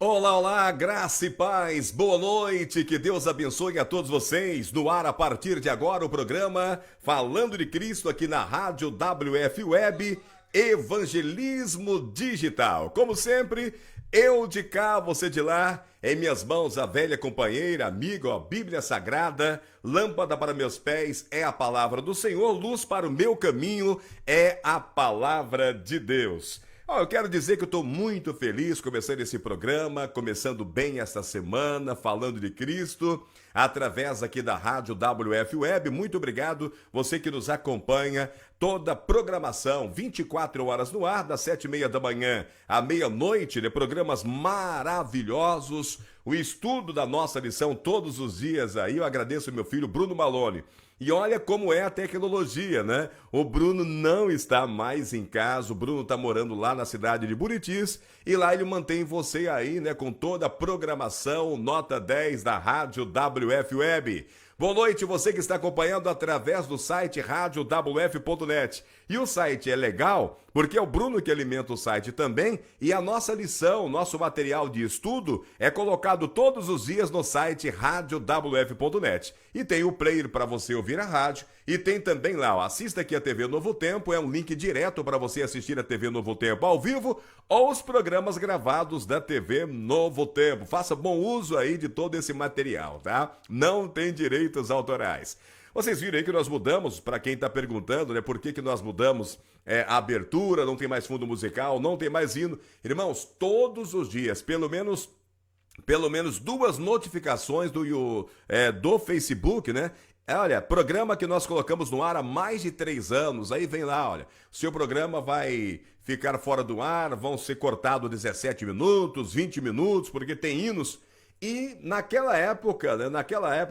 Olá, olá, graça e paz, boa noite, que Deus abençoe a todos vocês. No ar, a partir de agora, o programa Falando de Cristo aqui na Rádio WF Web, Evangelismo Digital. Como sempre, eu de cá, você de lá, em minhas mãos a velha companheira, amiga, a Bíblia Sagrada, lâmpada para meus pés é a palavra do Senhor, luz para o meu caminho é a palavra de Deus. Eu quero dizer que eu estou muito feliz começando esse programa, começando bem esta semana, falando de Cristo, através aqui da Rádio WF Web. Muito obrigado, você que nos acompanha, toda a programação, 24 horas no ar, das 7h30 da manhã à meia-noite, de programas maravilhosos, o estudo da nossa lição todos os dias aí. Eu agradeço ao meu filho Bruno Malone. E olha como é a tecnologia, né? O Bruno não está mais em casa, o Bruno está morando lá na cidade de Buritis e lá ele mantém você aí, né, com toda a programação nota 10 da Rádio WF Web. Boa noite, você que está acompanhando através do site radiowf.net. E o site é legal porque é o Bruno que alimenta o site também e a nossa lição, nosso material de estudo é colocado todos os dias no site radiowf.net. E tem o player para você ouvir a rádio e tem também lá, ó, assista aqui a TV Novo Tempo, é um link direto para você assistir a TV Novo Tempo ao vivo ou os programas gravados da TV Novo Tempo. Faça bom uso aí de todo esse material, tá? Não tem direitos autorais. Vocês viram aí que nós mudamos, para quem está perguntando, né, por que nós mudamos a abertura, não tem mais fundo musical, não tem mais hino. Irmãos, todos os dias, pelo menos duas notificações do Facebook, né? Olha, programa que nós colocamos no ar há mais de 3 anos, aí vem lá, olha, seu programa vai ficar fora do ar, vão ser cortados 17 minutos, 20 minutos, porque tem hinos. E naquela época, né,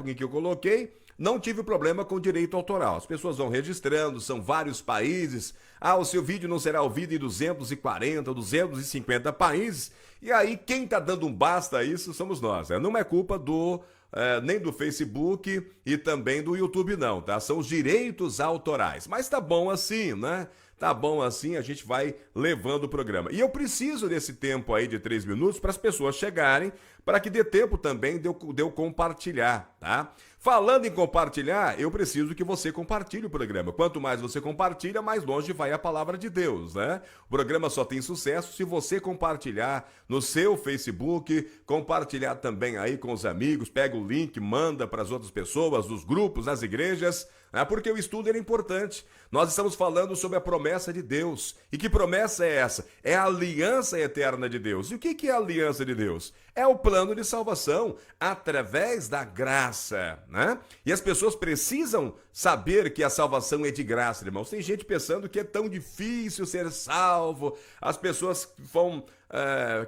em que eu coloquei, não tive problema com direito autoral. As pessoas vão registrando, são vários países. O seu vídeo não será ouvido em 240, 250 países. E aí, quem está dando um basta a isso somos nós. Não é culpa nem do Facebook e também do YouTube, não, tá? São os direitos autorais. Mas tá bom assim, né? Tá bom assim, a gente vai levando o programa. E eu preciso desse tempo aí de 3 minutos para as pessoas chegarem, para que dê tempo também de eu compartilhar, tá? Falando em compartilhar, eu preciso que você compartilhe o programa. Quanto mais você compartilha, mais longe vai a palavra de Deus, né? O programa só tem sucesso se você compartilhar no seu Facebook, compartilhar também aí com os amigos, pega o link, manda para as outras pessoas, dos grupos, das igrejas, porque o estudo é importante. Nós estamos falando sobre a promessa de Deus. E que promessa é essa? É a aliança eterna de Deus. E o que é a aliança de Deus? É o plano de salvação através da graça, né? E as pessoas precisam saber que a salvação é de graça, irmãos. Tem gente pensando que é tão difícil ser salvo. As pessoas vão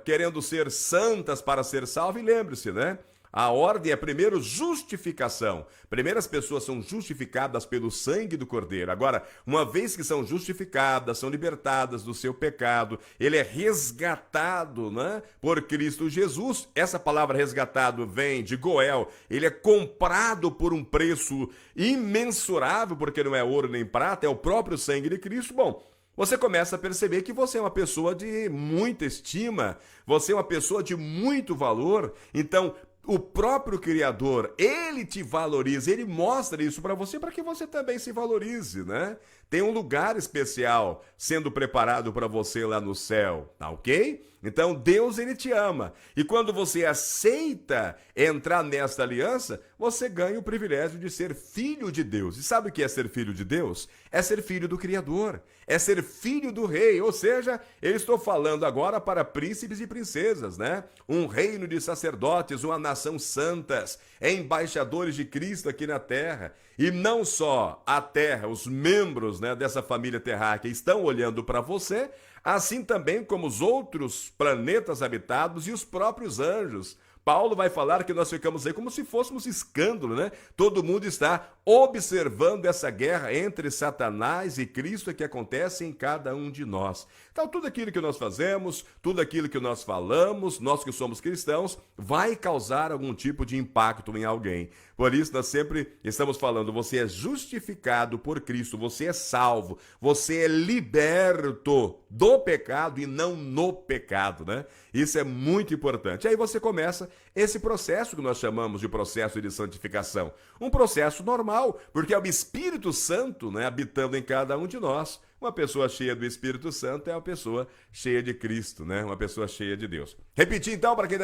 querendo ser santas para ser salvo. E lembre-se, né? A ordem é primeiro justificação. Primeiro as pessoas são justificadas pelo sangue do Cordeiro. Agora, uma vez que são justificadas, são libertadas do seu pecado, ele é resgatado, né, por Cristo Jesus. Essa palavra resgatado vem de Goel. Ele é comprado por um preço imensurável, porque não é ouro nem prata, é o próprio sangue de Cristo. Bom, você começa a perceber que você é uma pessoa de muita estima, você é uma pessoa de muito valor. Então, o próprio Criador, ele te valoriza, ele mostra isso para que você também se valorize, né? Tem um lugar especial sendo preparado para você lá no céu, tá ok? Então Deus, ele te ama. E quando você aceita entrar nesta aliança, você ganha o privilégio de ser filho de Deus. E sabe o que é ser filho de Deus? É ser filho do Criador, é ser filho do rei. Ou seja, eu estou falando agora para príncipes e princesas, né? Um reino de sacerdotes, uma nação santas, embaixadores de Cristo aqui na terra. E não só a terra, os membros, né, dessa família terráquea estão olhando para você, assim também como os outros planetas habitados e os próprios anjos. Paulo vai falar que nós ficamos aí como se fôssemos escândalo, né? Todo mundo está observando essa guerra entre Satanás e Cristo que acontece em cada um de nós. Então, tudo aquilo que nós fazemos, tudo aquilo que nós falamos, nós que somos cristãos, vai causar algum tipo de impacto em alguém. Por isso, nós sempre estamos falando, você é justificado por Cristo, você é salvo, você é liberto do pecado e não no pecado, né? Isso é muito importante. Aí você começa esse processo que nós chamamos de processo de santificação. Um processo normal, porque é o Espírito Santo, né, habitando em cada um de nós. Uma pessoa cheia do Espírito Santo é uma pessoa cheia de Cristo, né? Uma pessoa cheia de Deus. Repetir então, para quem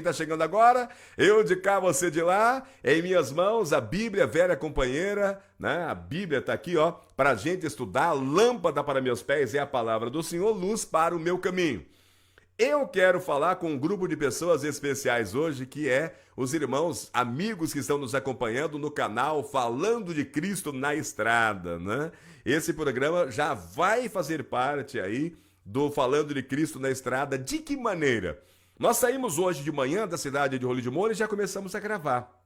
tá chegando agora, eu de cá, você de lá, em minhas mãos, a Bíblia, velha companheira, né? A Bíblia está aqui, ó, para a gente estudar. Lâmpada para meus pés é a palavra do Senhor, luz para o meu caminho. Eu quero falar com um grupo de pessoas especiais hoje, que é os irmãos, amigos que estão nos acompanhando no canal Falando de Cristo na Estrada, né? Esse programa já vai fazer parte aí do Falando de Cristo na Estrada. De que maneira? Nós saímos hoje de manhã da cidade de Rolim de Moura e já começamos a gravar.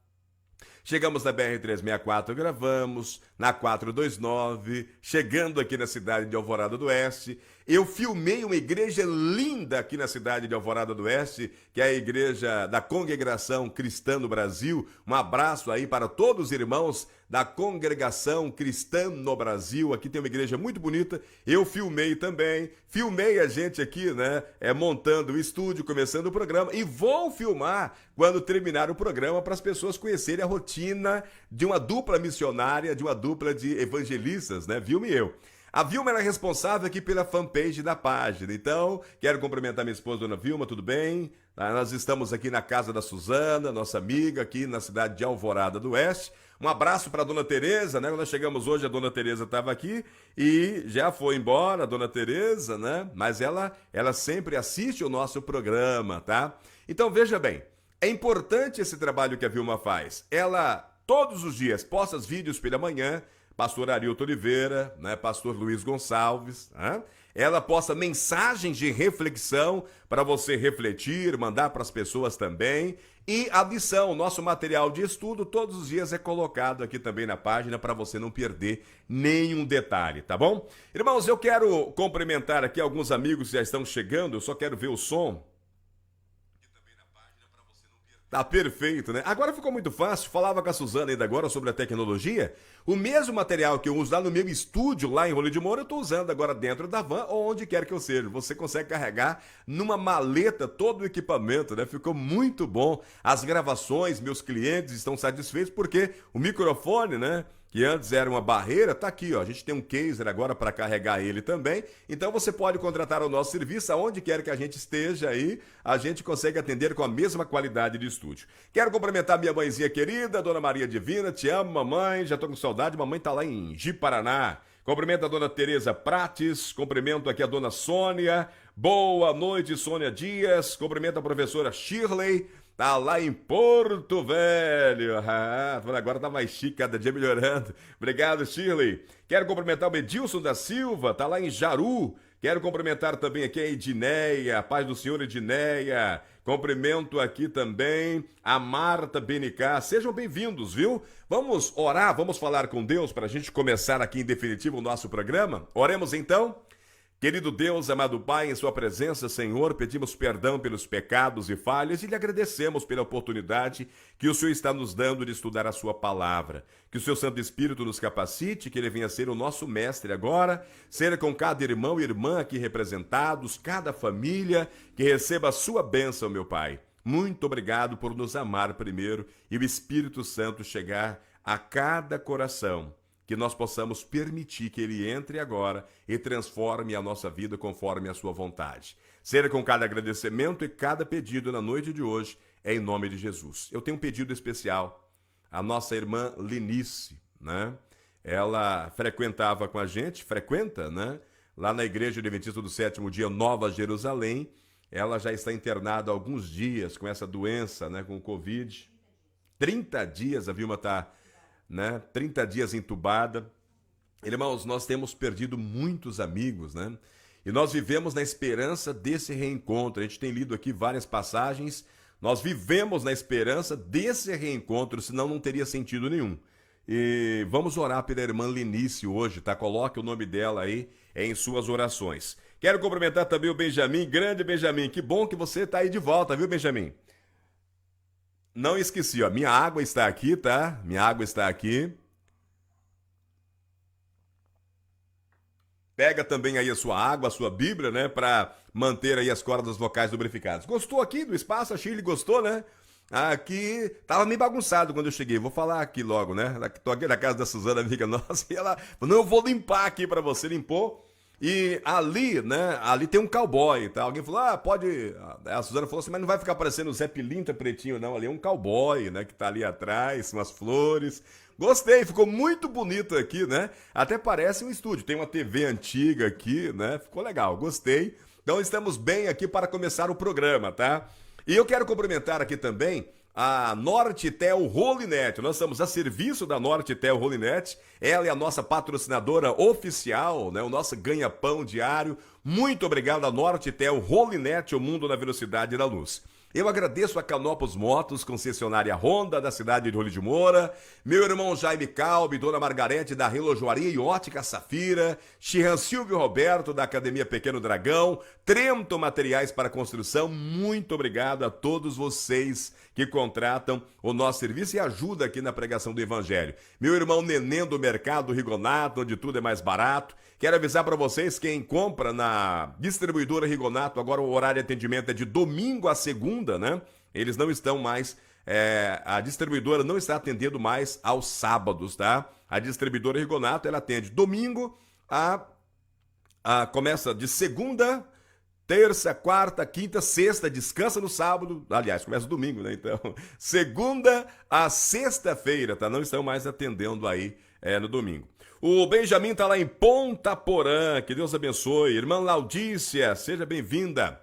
Chegamos na BR-364, gravamos, na 429, chegando aqui na cidade de Alvorada do Oeste. Eu filmei uma igreja linda aqui na cidade de Alvorada do Oeste, que é a igreja da Congregação Cristã no Brasil. Um abraço aí para todos os irmãos da Congregação Cristã no Brasil. Aqui tem uma igreja muito bonita. Eu filmei também. Filmei a gente aqui, né? Montando o estúdio, começando o programa. E vou filmar quando terminar o programa para as pessoas conhecerem a rotina de uma dupla missionária, de uma dupla de evangelistas, né? Vilma e eu. A Vilma era responsável aqui pela fanpage da página. Então, quero cumprimentar minha esposa, dona Vilma, tudo bem? Nós estamos aqui na casa da Suzana, nossa amiga, aqui na cidade de Alvorada do Oeste. Um abraço para a dona Tereza, né? Quando nós chegamos hoje, a dona Tereza estava aqui e já foi embora, a dona Tereza, né? Mas ela sempre assiste o nosso programa, tá? Então, veja bem, é importante esse trabalho que a Vilma faz. Ela, todos os dias, posta os vídeos pela manhã, pastor Arilton Oliveira, né? Pastor Luiz Gonçalves, né? Ela posta mensagens de reflexão para você refletir, mandar para as pessoas também. E a lição, nosso material de estudo, todos os dias é colocado aqui também na página para você não perder nenhum detalhe, tá bom? Irmãos, eu quero cumprimentar aqui alguns amigos que já estão chegando, eu só quero ver o som. Tá perfeito, né? Agora ficou muito fácil. Falava com a Suzana ainda agora sobre a tecnologia. O mesmo material que eu uso lá no meu estúdio, lá em Rolim de Moura, eu estou usando agora dentro da van ou onde quer que eu seja. Você consegue carregar numa maleta todo o equipamento, né? Ficou muito bom. As gravações, meus clientes estão satisfeitos porque o microfone, né? Que antes era uma barreira, tá aqui, ó. A gente tem um caser agora para carregar ele também. Então você pode contratar o nosso serviço aonde quer que a gente esteja aí, a gente consegue atender com a mesma qualidade de estúdio. Quero cumprimentar minha mãezinha querida, Dona Maria Divina, te amo, mamãe, já tô com saudade, mamãe tá lá em Ji-Paraná. Cumprimento a Dona Tereza Prates, cumprimento aqui a Dona Sônia. Boa noite, Sônia Dias. Cumprimento a professora Shirley. Tá lá em Porto Velho. Agora tá mais chique, cada dia melhorando. Obrigado, Shirley. Quero cumprimentar o Edilson da Silva, tá lá em Jaru. Quero cumprimentar também aqui a Edneia, a paz do Senhor, Edneia. Cumprimento aqui também a Marta BNK. Sejam bem-vindos, viu? Vamos orar, vamos falar com Deus para a gente começar aqui em definitivo o nosso programa. Oremos então. Querido Deus, amado Pai, em sua presença, Senhor, pedimos perdão pelos pecados e falhas e lhe agradecemos pela oportunidade que o Senhor está nos dando de estudar a sua palavra. Que o seu Santo Espírito nos capacite, que ele venha ser o nosso mestre agora, seja com cada irmão e irmã aqui representados, cada família, que receba a sua bênção, meu Pai. Muito obrigado por nos amar primeiro e o Espírito Santo chegar a cada coração. Que nós possamos permitir que ele entre agora e transforme a nossa vida conforme a sua vontade. Seja com cada agradecimento e cada pedido na noite de hoje, em nome de Jesus. Eu tenho um pedido especial. A nossa irmã Linice, né? Ela frequentava com a gente, frequenta, né? Lá na Igreja Adventista do Sétimo Dia, Nova Jerusalém. Ela já está internada há alguns dias com essa doença, né? Com o Covid. 30 dias a Vilma está... né? 30 dias entubada. Irmãos, nós temos perdido muitos amigos, né? E nós vivemos na esperança desse reencontro. A gente tem lido aqui várias passagens Nós vivemos na esperança desse reencontro, senão não teria sentido nenhum. E vamos orar pela irmã Lenice hoje, tá? Coloque o nome dela aí em suas orações. Quero cumprimentar também o Benjamin, grande Benjamin. Que bom que você tá aí de volta, viu, Benjamin? Não esqueci, ó. Minha água está aqui, tá? Minha água está aqui. Pega também aí a sua água, a sua Bíblia, né? Para manter aí as cordas vocais lubrificadas. Gostou aqui do espaço? A Shirley gostou, né? Aqui tava meio bagunçado quando eu cheguei. Vou falar aqui logo, né? Tô aqui na casa da Suzana, amiga nossa, e ela falou: não, eu vou limpar aqui para você. Limpou. E ali, né? Ali tem um cowboy, tá? Alguém falou: ah, pode. A Suzana falou assim: mas não vai ficar parecendo o Zé Pilintra pretinho, não. Ali é um cowboy, né? Que tá ali atrás, umas flores. Gostei, ficou muito bonito aqui, né? Até parece um estúdio. Tem uma TV antiga aqui, né? Ficou legal, gostei. Então estamos bem aqui para começar o programa, tá? E eu quero cumprimentar aqui também a Nortetel Rolinet. Nós estamos a serviço da Nortetel Rolinet. Ela é a nossa patrocinadora oficial, né? O nosso ganha-pão diário. Muito obrigado a Nortetel Rolinet, o mundo na velocidade da luz. Eu agradeço a Canopus Motos, concessionária Honda da cidade de Rolho de Moura, meu irmão Jaime Calbi, Dona Margarete da Relojoaria e Ótica Safira, Chihan Silvio Roberto da Academia Pequeno Dragão, Trento Materiais para Construção. Muito obrigado a todos vocês que contratam o nosso serviço e ajudam aqui na pregação do Evangelho. Meu irmão Neném do Mercado Rigonato, onde tudo é mais barato. Quero avisar para vocês, quem compra na distribuidora Rigonato, agora o horário de atendimento é de domingo a segunda, né? Eles não estão mais, a distribuidora não está atendendo mais aos sábados, tá? A distribuidora Rigonato, ela atende domingo começa de segunda, terça, quarta, quinta, sexta, descansa no sábado. Aliás, começa domingo, né? Então, segunda a sexta-feira, tá? Não estão mais atendendo aí no domingo. O Benjamin tá lá em Ponta Porã, que Deus abençoe. Irmã Laudícia, seja bem-vinda.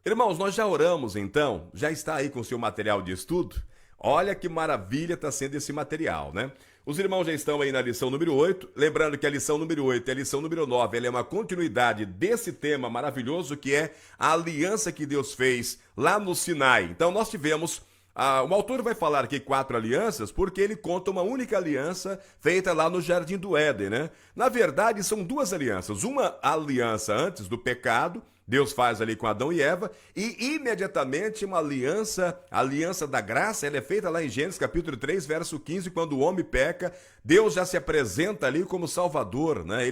Irmãos, nós já oramos então? Já está aí com o seu material de estudo? Olha que maravilha está sendo esse material, né? Os irmãos já estão aí na lição número 8. Lembrando que a lição número 8 e a lição número 9, ela é uma continuidade desse tema maravilhoso que é a aliança que Deus fez lá no Sinai. Então nós tivemos... o autor vai falar aqui 4 alianças porque ele conta uma única aliança feita lá no Jardim do Éden, né? Na verdade, são 2 alianças. Uma aliança antes do pecado, Deus faz ali com Adão e Eva, e imediatamente uma aliança, a aliança da graça, ela é feita lá em Gênesis capítulo 3, verso 15, quando o homem peca, Deus já se apresenta ali como Salvador, né?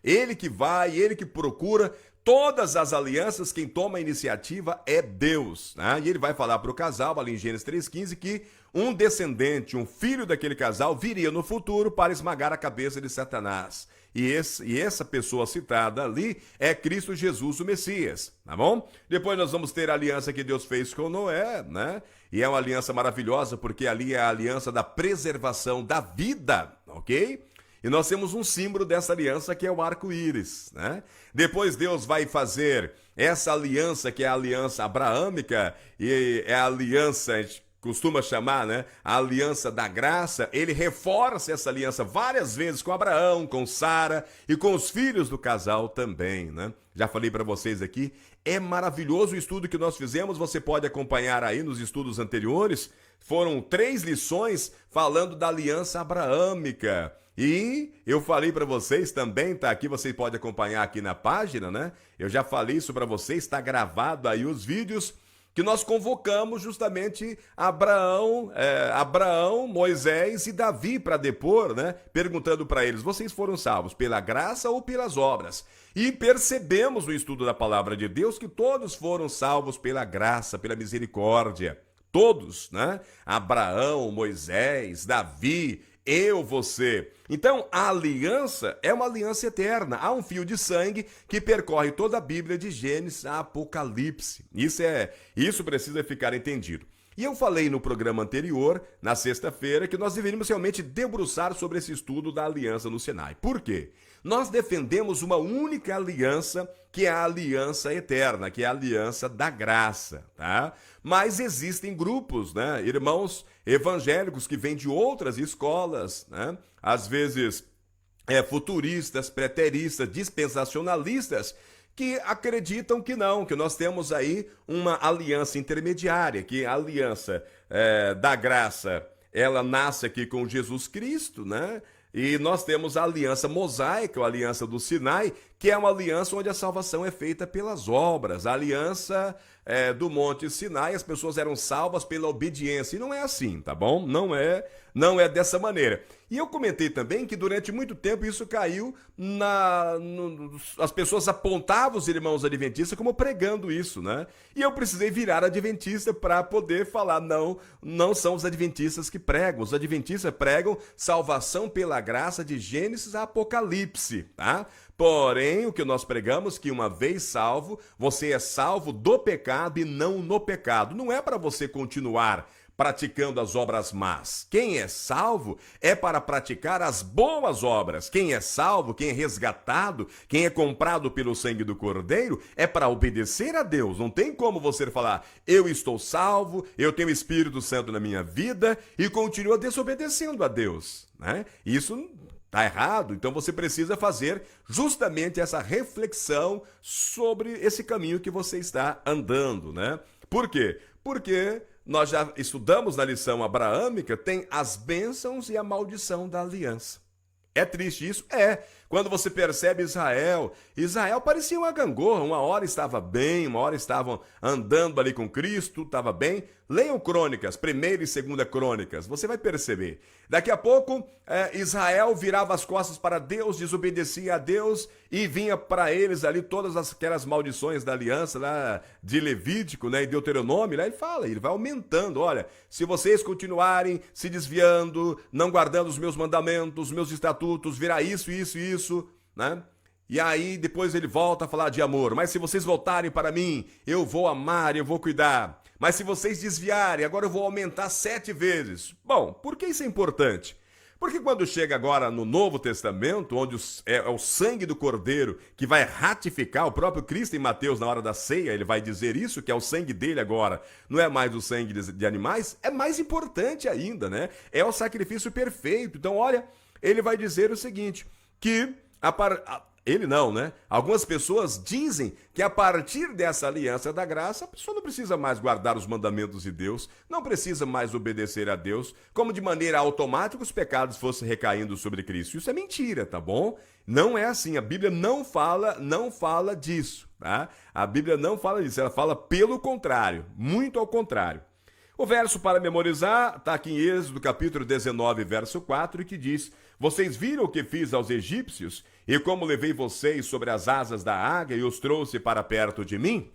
Ele que vai, ele que procura. Todas as alianças, quem toma a iniciativa é Deus, né? E ele vai falar para o casal, ali em Gênesis 3,15, que um descendente, um filho daquele casal, viria no futuro para esmagar a cabeça de Satanás. E essa pessoa citada ali é Cristo Jesus, o Messias, tá bom? Depois nós vamos ter a aliança que Deus fez com Noé, né? E é uma aliança maravilhosa, porque ali é a aliança da preservação da vida, ok? E nós temos um símbolo dessa aliança que é o arco-íris, né? Depois Deus vai fazer essa aliança que é a aliança abraâmica e é a aliança, a gente costuma chamar, né? A aliança da graça. Ele reforça essa aliança várias vezes com Abraão, com Sara e com os filhos do casal também, né? Já falei para vocês aqui, é maravilhoso o estudo que nós fizemos, você pode acompanhar aí nos estudos anteriores. Foram 3 lições falando da aliança abraâmica. E eu falei para vocês também, tá aqui, você pode acompanhar aqui na página, né? Eu já falei isso para vocês, está gravado aí os vídeos que nós convocamos justamente Abraão, Moisés e Davi para depor, né? Perguntando para eles: vocês foram salvos pela graça ou pelas obras? E percebemos no estudo da palavra de Deus que todos foram salvos pela graça, pela misericórdia. Todos, né? Abraão, Moisés, Davi, eu, você. Então, a aliança é uma aliança eterna. Há um fio de sangue que percorre toda a Bíblia de Gênesis a Apocalipse. Isso precisa ficar entendido. E eu falei no programa anterior, na sexta-feira, que nós deveríamos realmente debruçar sobre esse estudo da aliança no Sinai. Por quê? Nós defendemos uma única aliança, que é a aliança eterna, que é a aliança da graça, tá? Mas existem grupos, né, irmãos evangélicos que vêm de outras escolas, né? Às vezes futuristas, preteristas, dispensacionalistas, que acreditam que não, que nós temos aí uma aliança intermediária, que a aliança da graça, ela nasce aqui com Jesus Cristo, né? E nós temos a aliança mosaica, a aliança do Sinai, que é uma aliança onde a salvação é feita pelas obras. A aliança do Monte Sinai, as pessoas eram salvas pela obediência. E não é assim, tá bom? Não é dessa maneira. E eu comentei também que durante muito tempo isso caiu as pessoas apontavam os irmãos adventistas como pregando isso, né? E eu precisei virar adventista para poder falar, não são os adventistas que pregam. Os adventistas pregam salvação pela graça de Gênesis a Apocalipse, tá? Porém, o que nós pregamos, que uma vez salvo, você é salvo do pecado e não no pecado. Não é para você continuar praticando as obras más. Quem é salvo é para praticar as boas obras. Quem é salvo, quem é resgatado, quem é comprado pelo sangue do Cordeiro, é para obedecer a Deus. Não tem como você falar, eu estou salvo, eu tenho o Espírito Santo na minha vida e continua desobedecendo a Deus, né? Isso está errado, então você precisa fazer justamente essa reflexão sobre esse caminho que você está andando, né? Por quê? Porque nós já estudamos na lição abraâmica, tem as bênçãos e a maldição da aliança. É triste isso? É. Quando você percebe Israel parecia uma gangorra, uma hora estava bem, uma hora estavam andando ali com Cristo, estava bem. Leiam Crônicas, 1ª e 2ª Crônicas, você vai perceber. Daqui a pouco, Israel virava as costas para Deus, desobedecia a Deus e vinha para eles ali todas aquelas maldições da aliança lá de Levítico, né, e Deuteronômio, lá ele vai aumentando. Olha, se vocês continuarem se desviando, não guardando os meus mandamentos, os meus estatutos, virá isso, né? E aí depois ele volta a falar de amor. Mas se vocês voltarem para mim, eu vou amar, eu vou cuidar. Mas se vocês desviarem, agora eu vou aumentar 7 vezes. Bom, por que isso é importante? Porque quando chega agora no Novo Testamento, onde é o sangue do Cordeiro que vai ratificar, o próprio Cristo em Mateus, na hora da ceia, ele vai dizer isso, que é o sangue dele agora, não é mais o sangue de animais, é mais importante ainda, né? É o sacrifício perfeito. Então, olha, ele vai dizer o seguinte, que ele não, né? Algumas pessoas dizem que a partir dessa aliança da graça, a pessoa não precisa mais guardar os mandamentos de Deus, não precisa mais obedecer a Deus, como de maneira automática os pecados fossem recaindo sobre Cristo. Isso é mentira, tá bom? Não é assim, a Bíblia não fala disso, tá? A Bíblia não fala disso, ela fala pelo contrário, muito ao contrário. O verso para memorizar está aqui em Êxodo, capítulo 19, verso 4, que diz: Vocês viram o que fiz aos egípcios e como levei vocês sobre as asas da águia e os trouxe para perto de mim?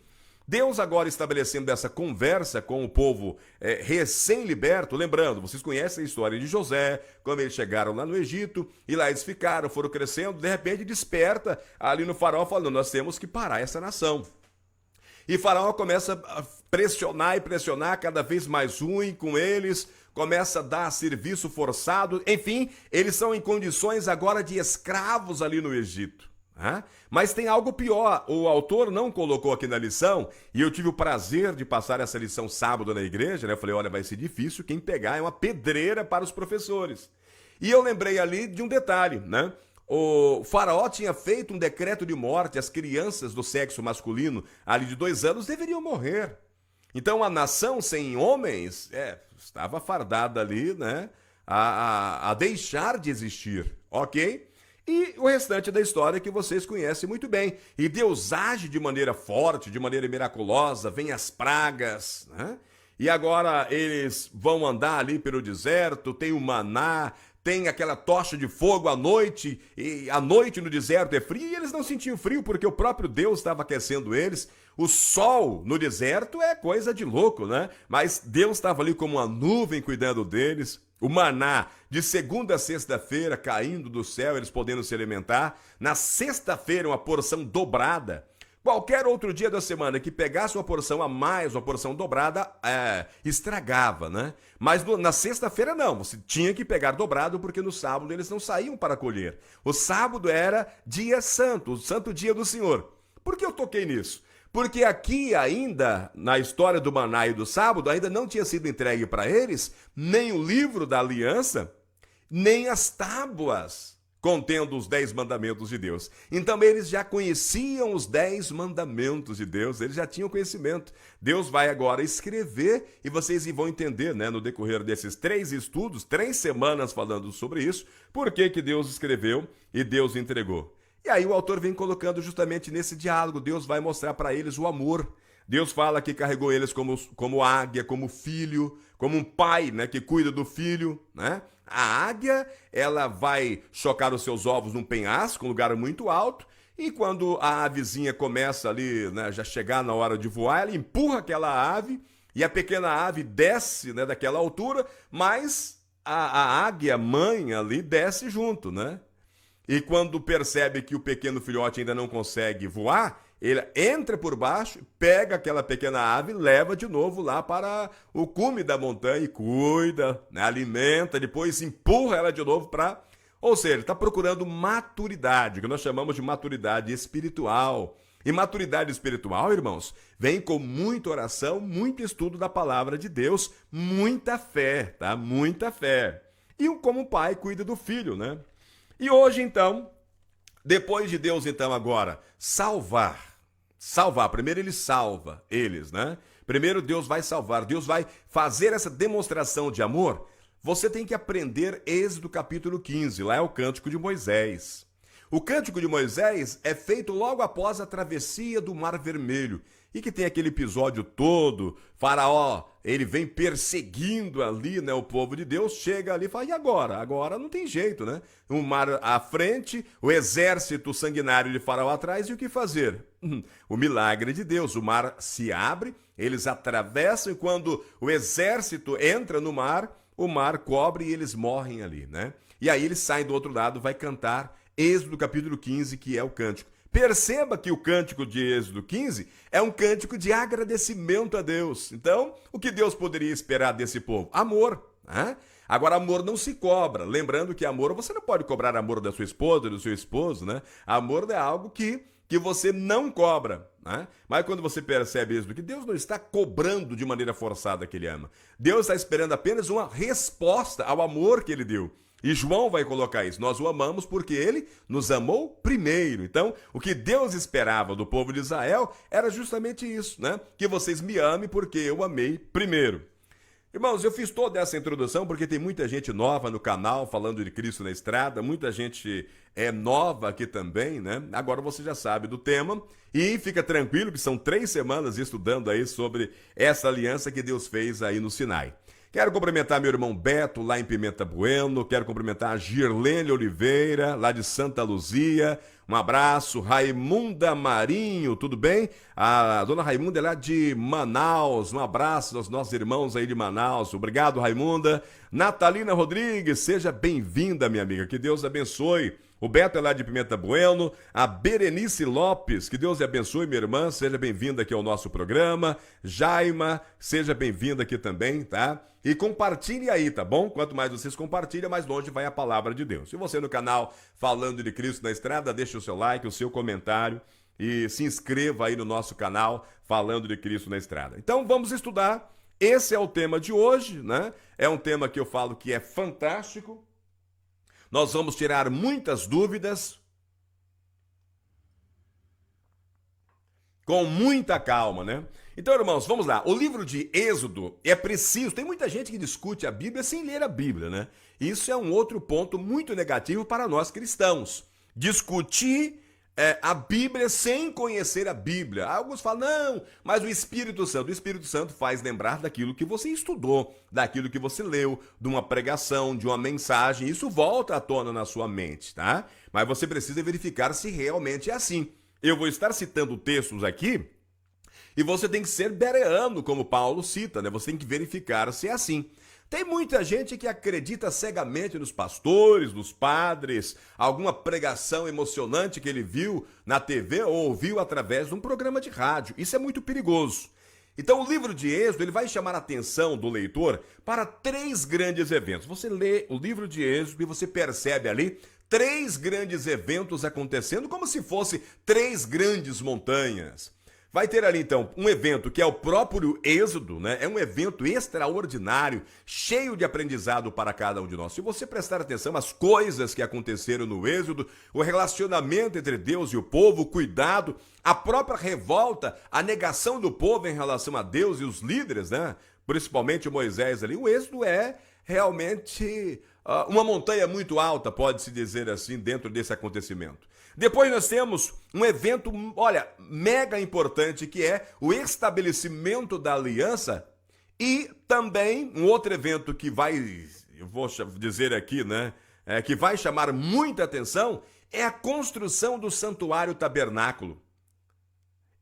Deus agora estabelecendo essa conversa com o povo recém-liberto, lembrando, vocês conhecem a história de José, quando eles chegaram lá no Egito, e lá eles ficaram, foram crescendo, de repente desperta ali no faraó falando, nós temos que parar essa nação. E Faraó começa a pressionar cada vez mais ruim com eles, começa a dar serviço forçado, enfim, eles são em condições agora de escravos ali no Egito. Né? Mas tem algo pior, o autor não colocou aqui na lição, e eu tive o prazer de passar essa lição sábado na igreja, né? Eu falei, olha, vai ser difícil, quem pegar é uma pedreira para os professores. E eu lembrei ali de um detalhe, né? O faraó tinha feito um decreto de morte, as crianças do sexo masculino, ali de 2 anos, deveriam morrer. Então a nação sem homens estava fardada ali, né, a deixar de existir, ok? E o restante da história que vocês conhecem muito bem. E Deus age de maneira forte, de maneira miraculosa, vem as pragas, né? E agora eles vão andar ali pelo deserto, tem o maná, tem aquela tocha de fogo à noite, e à noite no deserto é frio, e eles não sentiam frio porque o próprio Deus estava aquecendo eles. O sol no deserto é coisa de louco, né? Mas Deus estava ali como uma nuvem cuidando deles. O maná de segunda a sexta-feira caindo do céu, eles podendo se alimentar. Na sexta-feira uma porção dobrada. Qualquer outro dia da semana que pegasse uma porção a mais, uma porção dobrada, estragava, né? Mas na sexta-feira não, você tinha que pegar dobrado porque no sábado eles não saíam para colher. O sábado era dia santo, o santo dia do Senhor. Por que eu toquei nisso? Porque aqui ainda, na história do maná e do sábado, ainda não tinha sido entregue para eles nem o livro da aliança, nem as tábuas. contendo os 10 mandamentos de Deus. Então eles já conheciam os 10 mandamentos de Deus, eles já tinham conhecimento. Deus vai agora escrever e vocês vão entender, né, no decorrer desses 3 estudos, 3 semanas falando sobre isso, por que Deus escreveu e Deus entregou. E aí o autor vem colocando justamente nesse diálogo, Deus vai mostrar para eles o amor. Deus fala que carregou eles como águia, como filho, como um pai, né, que cuida do filho, né? A águia, ela vai chocar os seus ovos num penhasco, um lugar muito alto, e quando a avezinha começa ali, né, já chegar na hora de voar, ela empurra aquela ave, e a pequena ave desce, né, daquela altura, mas a águia mãe ali desce junto, né? E quando percebe que o pequeno filhote ainda não consegue voar, ele entra por baixo, pega aquela pequena ave, leva de novo lá para o cume da montanha e cuida, né, alimenta, depois empurra ela de novo para... Ou seja, está procurando maturidade, que nós chamamos de maturidade espiritual. E maturidade espiritual, irmãos, vem com muita oração, muito estudo da palavra de Deus, muita fé, tá? Muita fé. E como o pai cuida do filho, né? E hoje, então, depois de Deus, então, agora, salvar, primeiro ele salva eles, né? Primeiro Deus vai salvar, Deus vai fazer essa demonstração de amor. Você tem que aprender Êxodo capítulo 15, lá é o Cântico de Moisés. O Cântico de Moisés é feito logo após a travessia do Mar Vermelho, e que tem aquele episódio todo, Faraó, ele vem perseguindo ali, né, o povo de Deus, chega ali e fala, e agora? Agora não tem jeito, né? O mar à frente, o exército sanguinário de Faraó atrás, e o que fazer? O milagre de Deus, o mar se abre, eles atravessam, e quando o exército entra no mar, o mar cobre e eles morrem ali, né? E aí eles saem do outro lado, vai cantar Êxodo capítulo 15, que é o cântico. Perceba que o cântico de Êxodo 15 é um cântico de agradecimento a Deus. Então, o que Deus poderia esperar desse povo? Amor, né? Agora, amor não se cobra. Lembrando que amor, você não pode cobrar amor da sua esposa, do seu esposo, né? Amor é algo que você não cobra, né? Mas quando você percebe isso, que Deus não está cobrando de maneira forçada que ele ama. Deus está esperando apenas uma resposta ao amor que ele deu. E João vai colocar isso, nós o amamos porque ele nos amou primeiro. Então, o que Deus esperava do povo de Israel era justamente isso, né? Que vocês me amem porque eu amei primeiro. Irmãos, eu fiz toda essa introdução porque tem muita gente nova no canal falando de Cristo na Estrada, muita gente nova aqui também, né? Agora você já sabe do tema e fica tranquilo que são 3 semanas estudando aí sobre essa aliança que Deus fez aí no Sinai. Quero cumprimentar meu irmão Beto, lá em Pimenta Bueno. Quero cumprimentar a Girlene Oliveira, lá de Santa Luzia. Um abraço. Raimunda Marinho, tudo bem? A dona Raimunda é lá de Manaus. Um abraço aos nossos irmãos aí de Manaus. Obrigado, Raimunda. Natalina Rodrigues, seja bem-vinda, minha amiga. Que Deus abençoe. O Beto é lá de Pimenta Bueno, a Berenice Lopes, que Deus lhe abençoe, minha irmã, seja bem-vinda aqui ao nosso programa. Jaima, seja bem-vinda aqui também, tá? E compartilhe aí, tá bom? Quanto mais vocês compartilham, mais longe vai a palavra de Deus. Se você no canal Falando de Cristo na Estrada, deixe o seu like, o seu comentário e se inscreva aí no nosso canal Falando de Cristo na Estrada. Então vamos estudar, esse é o tema de hoje, né? É um tema que eu falo que é fantástico. Nós vamos tirar muitas dúvidas com muita calma, né? Então, irmãos, vamos lá. O livro de Êxodo é preciso. Tem muita gente que discute a Bíblia sem ler a Bíblia, né? Isso é um outro ponto muito negativo para nós cristãos. Discutir a Bíblia sem conhecer a Bíblia. Alguns falam, não, mas o Espírito Santo faz lembrar daquilo que você estudou, daquilo que você leu, de uma pregação, de uma mensagem. Isso volta à tona na sua mente, tá? Mas você precisa verificar se realmente é assim. Eu vou estar citando textos aqui e você tem que ser bereano, como Paulo cita, né? Você tem que verificar se é assim. Tem muita gente que acredita cegamente nos pastores, nos padres, alguma pregação emocionante que ele viu na TV ou ouviu através de um programa de rádio. Isso é muito perigoso. Então o livro de Êxodo ele vai chamar a atenção do leitor para 3 grandes eventos. Você lê o livro de Êxodo e você percebe ali 3 grandes eventos acontecendo como se fosse 3 grandes montanhas. Vai ter ali então um evento que é o próprio Êxodo, né? É um evento extraordinário, cheio de aprendizado para cada um de nós. Se você prestar atenção às coisas que aconteceram no Êxodo, o relacionamento entre Deus e o povo, o cuidado, a própria revolta, a negação do povo em relação a Deus e os líderes, né? Principalmente Moisés ali, o Êxodo é realmente uma montanha muito alta, pode-se dizer assim, dentro desse acontecimento. Depois nós temos um evento, olha, mega importante, que é o estabelecimento da aliança, e também um outro evento que eu vou dizer aqui, né, que vai chamar muita atenção, é a construção do santuário tabernáculo.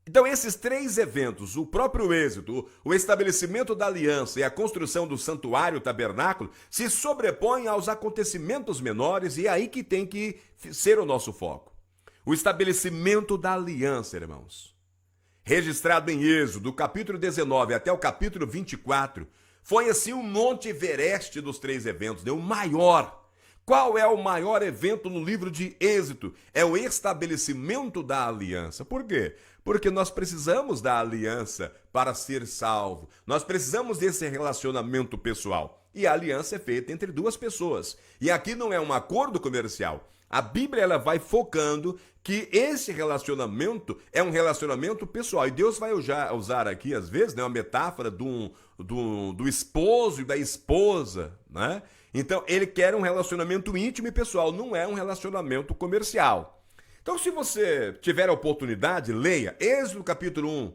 Então esses três eventos, o próprio Êxodo, o estabelecimento da aliança e a construção do santuário tabernáculo, se sobrepõem aos acontecimentos menores, e é aí que tem que ser o nosso foco. O estabelecimento da aliança, irmãos, registrado em Êxodo, do capítulo 19 até o capítulo 24, foi assim o Monte Everest dos três eventos, né? O maior. Qual é o maior evento no livro de Êxodo? É o estabelecimento da aliança. Por quê? Porque nós precisamos da aliança para ser salvo. Nós precisamos desse relacionamento pessoal. E a aliança é feita entre duas pessoas. E aqui não é um acordo comercial. A Bíblia ela vai focando que esse relacionamento é um relacionamento pessoal. E Deus vai usar aqui, às vezes, né, uma metáfora do esposo e da esposa, né? Então, ele quer um relacionamento íntimo e pessoal, não é um relacionamento comercial. Então, se você tiver a oportunidade, leia Êxodo capítulo 1,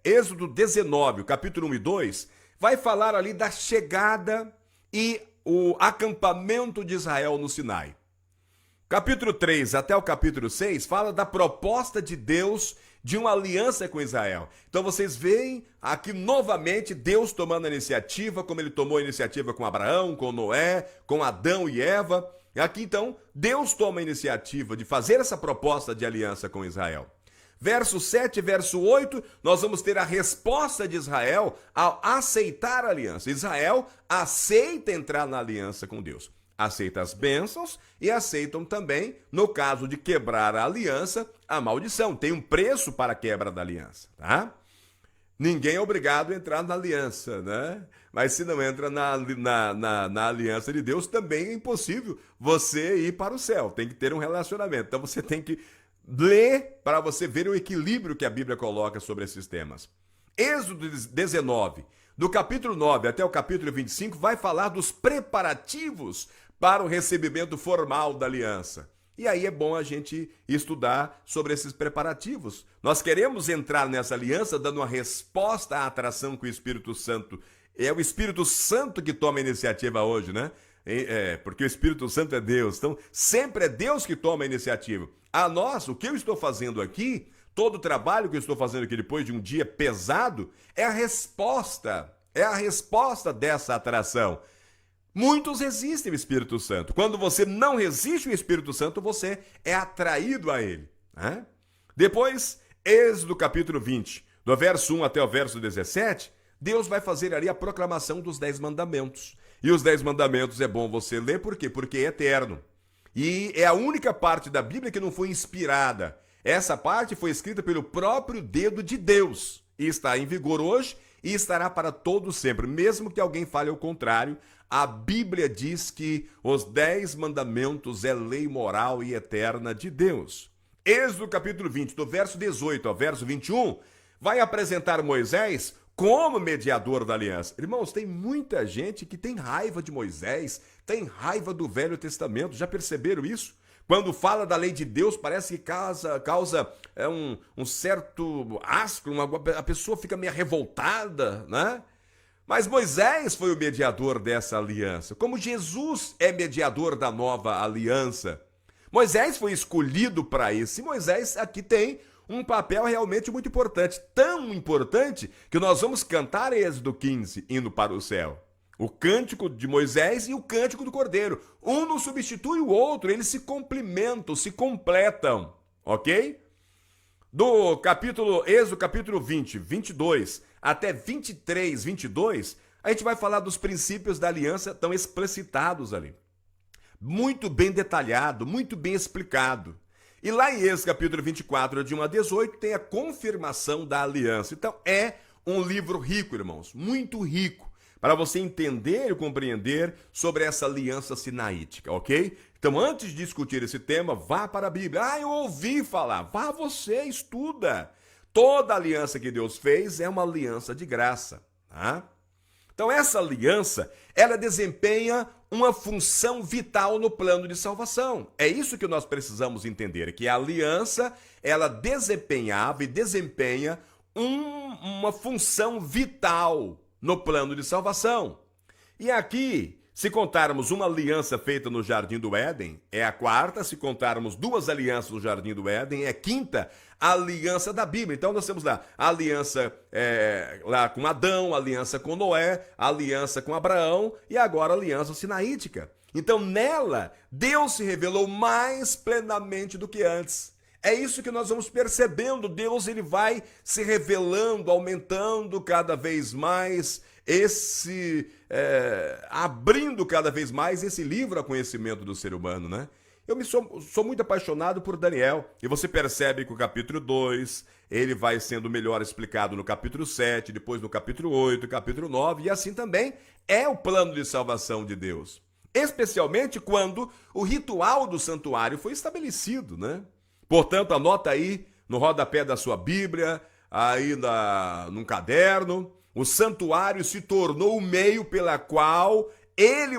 Êxodo 19, capítulo 1 e 2, vai falar ali da chegada e o acampamento de Israel no Sinai. Capítulo 3 até o capítulo 6 fala da proposta de Deus de uma aliança com Israel. Então vocês veem aqui novamente Deus tomando a iniciativa, como ele tomou a iniciativa com Abraão, com Noé, com Adão e Eva. Aqui então Deus toma a iniciativa de fazer essa proposta de aliança com Israel. Verso 7 e verso 8, nós vamos ter a resposta de Israel ao aceitar a aliança. Israel aceita entrar na aliança com Deus. Aceita as bênçãos e aceitam também, no caso de quebrar a aliança, a maldição. Tem um preço para a quebra da aliança, tá? Ninguém é obrigado a entrar na aliança, né? Mas se não entra na aliança de Deus, também é impossível você ir para o céu. Tem que ter um relacionamento. Então você tem que ler para você ver o equilíbrio que a Bíblia coloca sobre esses temas. Êxodo 19, do capítulo 9 até o capítulo 25, vai falar dos preparativos para o recebimento formal da aliança. E aí é bom a gente estudar sobre esses preparativos. Nós queremos entrar nessa aliança dando uma resposta à atração com o Espírito Santo. É o Espírito Santo que toma a iniciativa hoje, né? Porque o Espírito Santo é Deus. Então, sempre é Deus que toma a iniciativa. A nós, o que eu estou fazendo aqui, todo o trabalho que eu estou fazendo aqui depois de um dia pesado, é a resposta dessa atração. Muitos resistem ao Espírito Santo. Quando você não resiste ao Espírito Santo, você é atraído a ele, né? Depois, Êxodo capítulo 20, do verso 1 até o verso 17, Deus vai fazer ali a proclamação dos 10 mandamentos. E os 10 mandamentos é bom você ler, por quê? Porque é eterno. E é a única parte da Bíblia que não foi inspirada. Essa parte foi escrita pelo próprio dedo de Deus. E está em vigor hoje e estará para todo sempre. Mesmo que alguém fale o contrário, a Bíblia diz que os 10 mandamentos é lei moral e eterna de Deus. Êxodo capítulo 20, do verso 18 ao verso 21, vai apresentar Moisés como mediador da aliança. Irmãos, tem muita gente que tem raiva de Moisés, tem raiva do Velho Testamento. Já perceberam isso? Quando fala da lei de Deus, parece que causa um certo asco, a pessoa fica meio revoltada, né? Mas Moisés foi o mediador dessa aliança, como Jesus é mediador da nova aliança. Moisés foi escolhido para isso, e Moisés aqui tem um papel realmente muito importante, tão importante que nós vamos cantar Êxodo 15, indo para o céu. O cântico de Moisés e o cântico do Cordeiro. Um não substitui o outro, eles se complementam, se completam, ok? Do Êxodo capítulo 20, 22 até 23, 22, a gente vai falar dos princípios da aliança tão explicitados ali. Muito bem detalhado, muito bem explicado. E lá em Êxodo capítulo 24, de 1 a 18, tem a confirmação da aliança. Então é um livro rico, irmãos, muito rico, para você entender e compreender sobre essa aliança sinaítica, ok? Então, antes de discutir esse tema, vá para a Bíblia. Ah, eu ouvi falar. Vá você, estuda. Toda aliança que Deus fez é uma aliança de graça, tá? Então, essa aliança, ela desempenha uma função vital no plano de salvação. É isso que nós precisamos entender, que a aliança, ela desempenhava e desempenha uma função vital no plano de salvação. E aqui, se contarmos uma aliança feita no Jardim do Éden, é a quarta. Se contarmos duas alianças no Jardim do Éden, é a quinta aliança da Bíblia. Então nós temos lá a aliança lá com Adão, a aliança com Noé, a aliança com Abraão e agora a aliança sinaítica. Então nela, Deus se revelou mais plenamente do que antes. É isso que nós vamos percebendo. Deus, ele vai se revelando, aumentando cada vez mais abrindo cada vez mais esse livro a conhecimento do ser humano, né? Sou muito apaixonado por Daniel, e você percebe que o capítulo 2, ele vai sendo melhor explicado no capítulo 7, depois no capítulo 8, capítulo 9, e assim também é o plano de salvação de Deus. Especialmente quando o ritual do santuário foi estabelecido, né? Portanto, anota aí no rodapé da sua Bíblia, aí num caderno, o santuário se tornou o meio pela qual ele,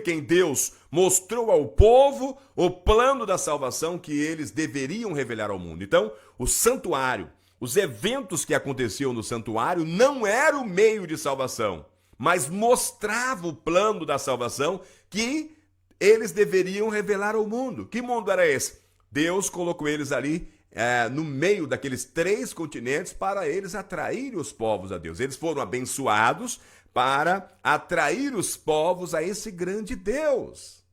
quem Deus, mostrou ao povo o plano da salvação que eles deveriam revelar ao mundo. Então, o santuário, os eventos que aconteciam no santuário não era o meio de salvação, mas mostrava o plano da salvação que eles deveriam revelar ao mundo. Que mundo era esse? Deus colocou eles ali no meio daqueles 3 continentes para eles atraírem os povos a Deus. Eles foram abençoados para atrair os povos a esse grande Deus.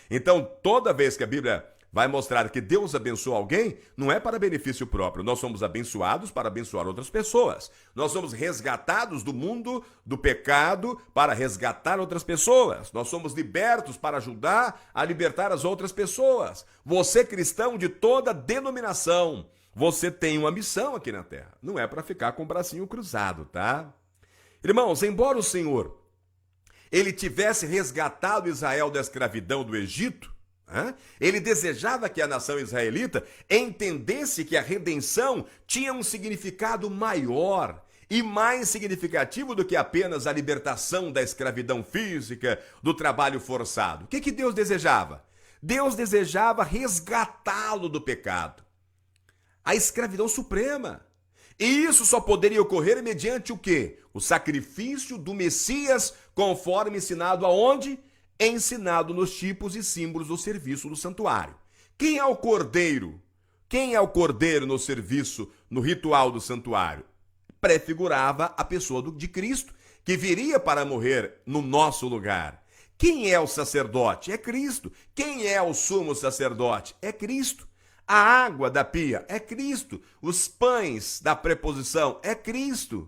Então, toda vez que a Bíblia vai mostrar que Deus abençoa alguém, não é para benefício próprio. Nós somos abençoados para abençoar outras pessoas. Nós somos resgatados do mundo do pecado para resgatar outras pessoas. Nós somos libertos para ajudar a libertar as outras pessoas. Você, cristão de toda denominação, você tem uma missão aqui na terra. Não é para ficar com o bracinho cruzado, tá? Irmãos, embora o Senhor ele tivesse resgatado Israel da escravidão do Egito, ele desejava que a nação israelita entendesse que a redenção tinha um significado maior e mais significativo do que apenas a libertação da escravidão física, do trabalho forçado. O que Deus desejava? Deus desejava resgatá-lo do pecado, a escravidão suprema. E isso só poderia ocorrer mediante o quê? O sacrifício do Messias, conforme ensinado aonde? Ensinado nos tipos e símbolos do serviço do santuário. Quem é o cordeiro? Quem é o cordeiro no serviço, no ritual do santuário? Prefigurava a pessoa de Cristo, que viria para morrer no nosso lugar. Quem é o sacerdote? É Cristo. Quem é o sumo sacerdote? É Cristo. A água da pia? É Cristo. Os pães da preposição? É Cristo.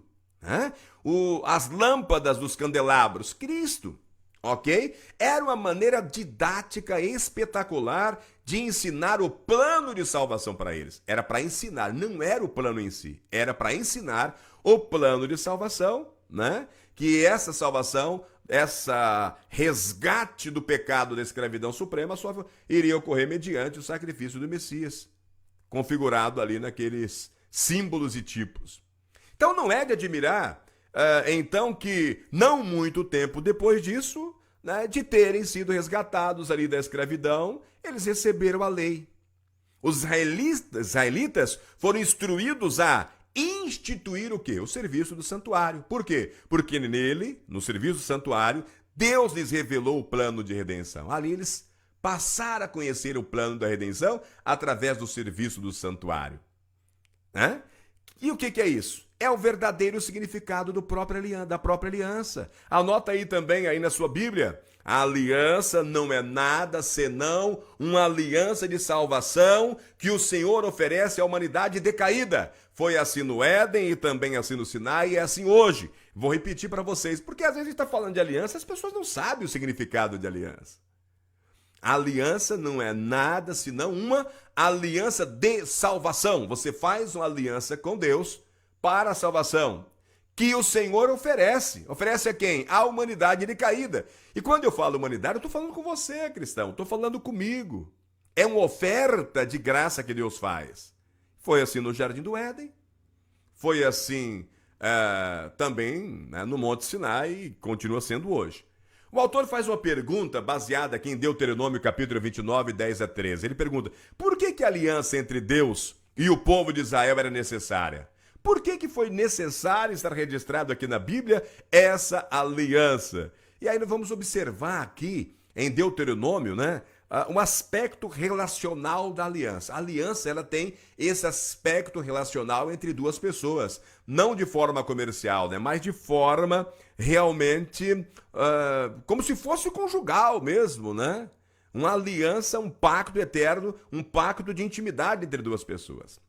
As lâmpadas dos candelabros? Cristo. Ok? Era uma maneira didática espetacular de ensinar o plano de salvação para eles. Era para ensinar, não era o plano em si. Era para ensinar o plano de salvação, né? Que essa salvação, essa resgate do pecado da escravidão suprema só iria ocorrer mediante o sacrifício do Messias, configurado ali naqueles símbolos e tipos. Então não é de admirar então que não muito tempo depois disso, né, de terem sido resgatados ali da escravidão, eles receberam a lei. Os israelitas foram instruídos a instituir o quê? O serviço do santuário. Por quê? Porque nele, no serviço do santuário, Deus lhes revelou o plano de redenção. Ali eles passaram a conhecer o plano da redenção através do serviço do santuário. E o que é isso? É o verdadeiro significado da própria aliança. Anota aí também, aí na sua Bíblia, a aliança não é nada senão uma aliança de salvação que o Senhor oferece à humanidade decaída. Foi assim no Éden e também assim no Sinai e é assim hoje. Vou repetir para vocês, porque às vezes a gente está falando de aliança, as pessoas não sabem o significado de aliança. A aliança não é nada senão uma aliança de salvação. Você faz uma aliança com Deus para a salvação, que o Senhor oferece. Oferece a quem? A humanidade decaída. E quando eu falo humanidade, eu estou falando com você, cristão. Estou falando comigo. É uma oferta de graça que Deus faz. Foi assim no Jardim do Éden. Foi assim também, né, no Monte Sinai e continua sendo hoje. O autor faz uma pergunta baseada aqui em Deuteronômio capítulo 29, 10 a 13. Ele pergunta, por que a aliança entre Deus e o povo de Israel era necessária? Por que foi necessário estar registrado aqui na Bíblia essa aliança? E aí nós vamos observar aqui em Deuteronômio, né, um aspecto relacional da aliança. A aliança, ela tem esse aspecto relacional entre duas pessoas, não de forma comercial, né, mas de forma realmente como se fosse conjugal mesmo, né? Uma aliança, um pacto eterno, um pacto de intimidade entre duas pessoas.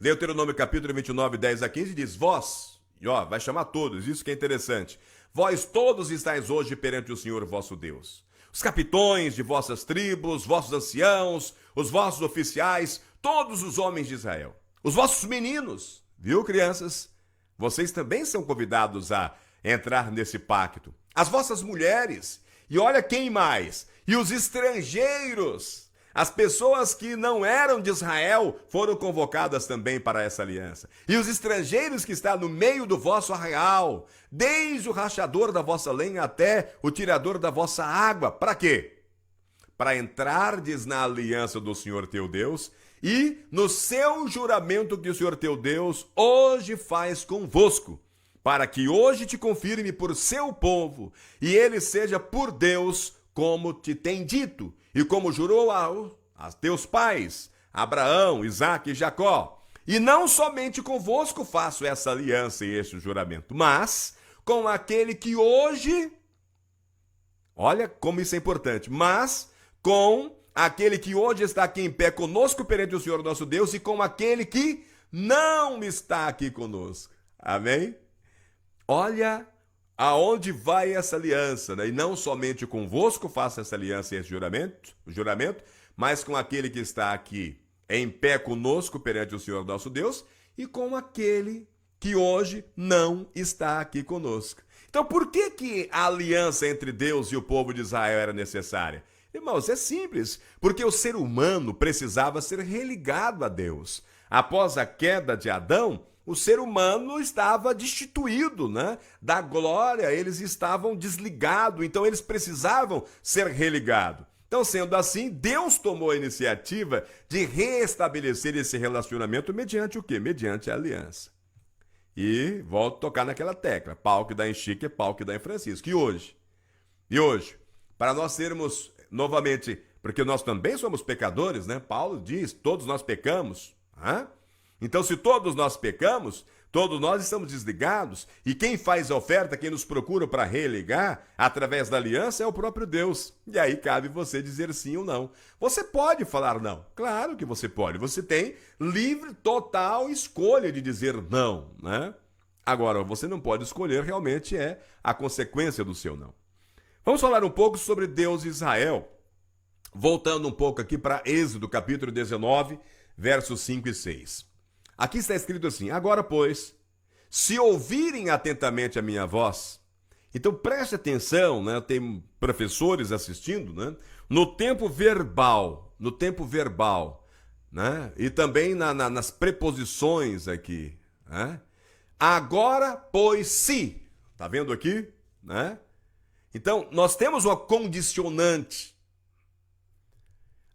Deuteronômio capítulo 29, 10 a 15 diz, vós, e ó, vai chamar todos, isso que é interessante, vós todos estáis hoje perante o Senhor vosso Deus. Os capitões de vossas tribos, vossos anciãos, os vossos oficiais, todos os homens de Israel, os vossos meninos, viu, crianças? Vocês também são convidados a entrar nesse pacto. As vossas mulheres, e olha quem mais, e os estrangeiros, as pessoas que não eram de Israel foram convocadas também para essa aliança. E os estrangeiros que estão no meio do vosso arraial, desde o rachador da vossa lenha até o tirador da vossa água. Para quê? Para entrardes na aliança do Senhor teu Deus e no seu juramento que o Senhor teu Deus hoje faz convosco, para que hoje te confirme por seu povo e ele seja por Deus como te tem dito e como jurou a teus pais, Abraão, Isaque e Jacó. E não somente convosco faço essa aliança e este juramento, mas com aquele que hoje, olha como isso é importante, mas com aquele que hoje está aqui em pé conosco perante o Senhor nosso Deus e com aquele que não está aqui conosco. Amém? Olha aonde vai essa aliança, né? E não somente convosco faço essa aliança e esse juramento, mas com aquele que está aqui em pé conosco perante o Senhor nosso Deus e com aquele que hoje não está aqui conosco. Então, por que a aliança entre Deus e o povo de Israel era necessária? Irmãos, é simples, porque o ser humano precisava ser religado a Deus. Após a queda de Adão, o ser humano estava destituído, né, da glória, eles estavam desligados, então eles precisavam ser religados. Então, sendo assim, Deus tomou a iniciativa de restabelecer esse relacionamento mediante o quê? Mediante a aliança. E volto a tocar naquela tecla, pau que dá em Chico é pau que dá em Francisco. E hoje, para nós sermos novamente, porque nós também somos pecadores, né? Paulo diz, todos nós pecamos, né? Então, se todos nós pecamos, todos nós estamos desligados, e quem faz a oferta, quem nos procura para religar, através da aliança, é o próprio Deus. E aí cabe você dizer sim ou não. Você pode falar não, claro que você pode, você tem livre, total escolha de dizer não, né? Agora, você não pode escolher, realmente é a consequência do seu não. Vamos falar um pouco sobre Deus e Israel, voltando um pouco aqui para Êxodo, capítulo 19, versos 5 e 6. Aqui está escrito assim, agora, pois, se ouvirem atentamente a minha voz, então preste atenção, né? Tem professores assistindo, né? No tempo verbal, né? E também nas preposições aqui, né? Agora, pois, se, tá vendo aqui, né? Então, nós temos uma condicionante.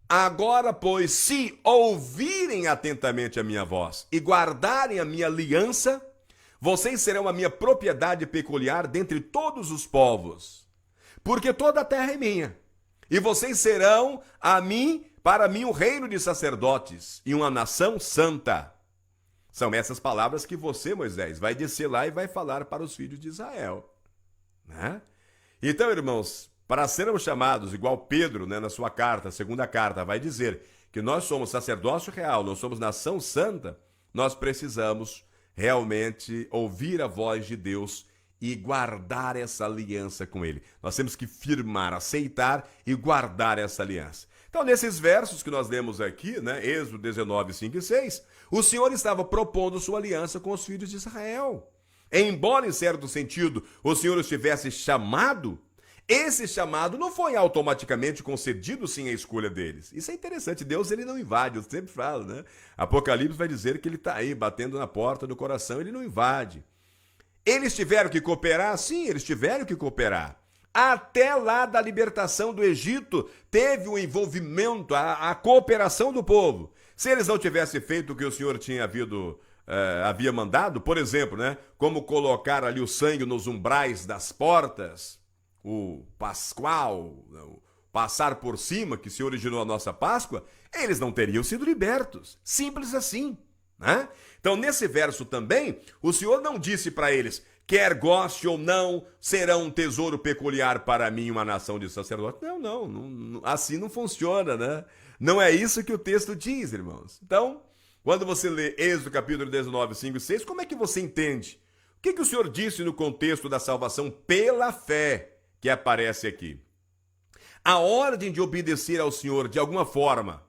Agora, pois, se ouvirem atentamente a minha voz e guardarem a minha aliança, vocês serão a minha propriedade peculiar dentre todos os povos, porque toda a terra é minha, e vocês serão para mim, um reino de sacerdotes e uma nação santa. São essas palavras que você, Moisés, vai descer lá e vai falar para os filhos de Israel, né? Então, irmãos, para sermos chamados, igual Pedro, né, na sua carta, a segunda carta, vai dizer que nós somos sacerdócio real, nós somos nação santa, nós precisamos realmente ouvir a voz de Deus e guardar essa aliança com ele. Nós temos que firmar, aceitar e guardar essa aliança. Então, nesses versos que nós lemos aqui, né, Êxodo 19, 5 e 6, o Senhor estava propondo sua aliança com os filhos de Israel. Embora, em certo sentido, o Senhor os tivesse chamado, esse chamado não foi automaticamente concedido sem a escolha deles. Isso é interessante, Deus ele não invade, eu sempre falo, né? Apocalipse vai dizer que ele está aí, batendo na porta do coração, ele não invade. Eles tiveram que cooperar? Sim, eles tiveram que cooperar. Até lá da libertação do Egito, teve o envolvimento, a cooperação do povo. Se eles não tivessem feito o que o Senhor havia mandado, por exemplo, né, como colocar ali o sangue nos umbrais das portas, o Pascual, o passar por cima, que se originou a nossa Páscoa, eles não teriam sido libertos. Simples assim, né? Então, nesse verso também, o Senhor não disse para eles: quer goste ou não, será um tesouro peculiar para mim, uma nação de sacerdotes. Não, assim não funciona, né? Não é isso que o texto diz, irmãos. Então, quando você lê Êxodo capítulo 19, 5 e 6, como é que você entende? O que o Senhor disse no contexto da salvação pela fé que aparece aqui? A ordem de obedecer ao Senhor de alguma forma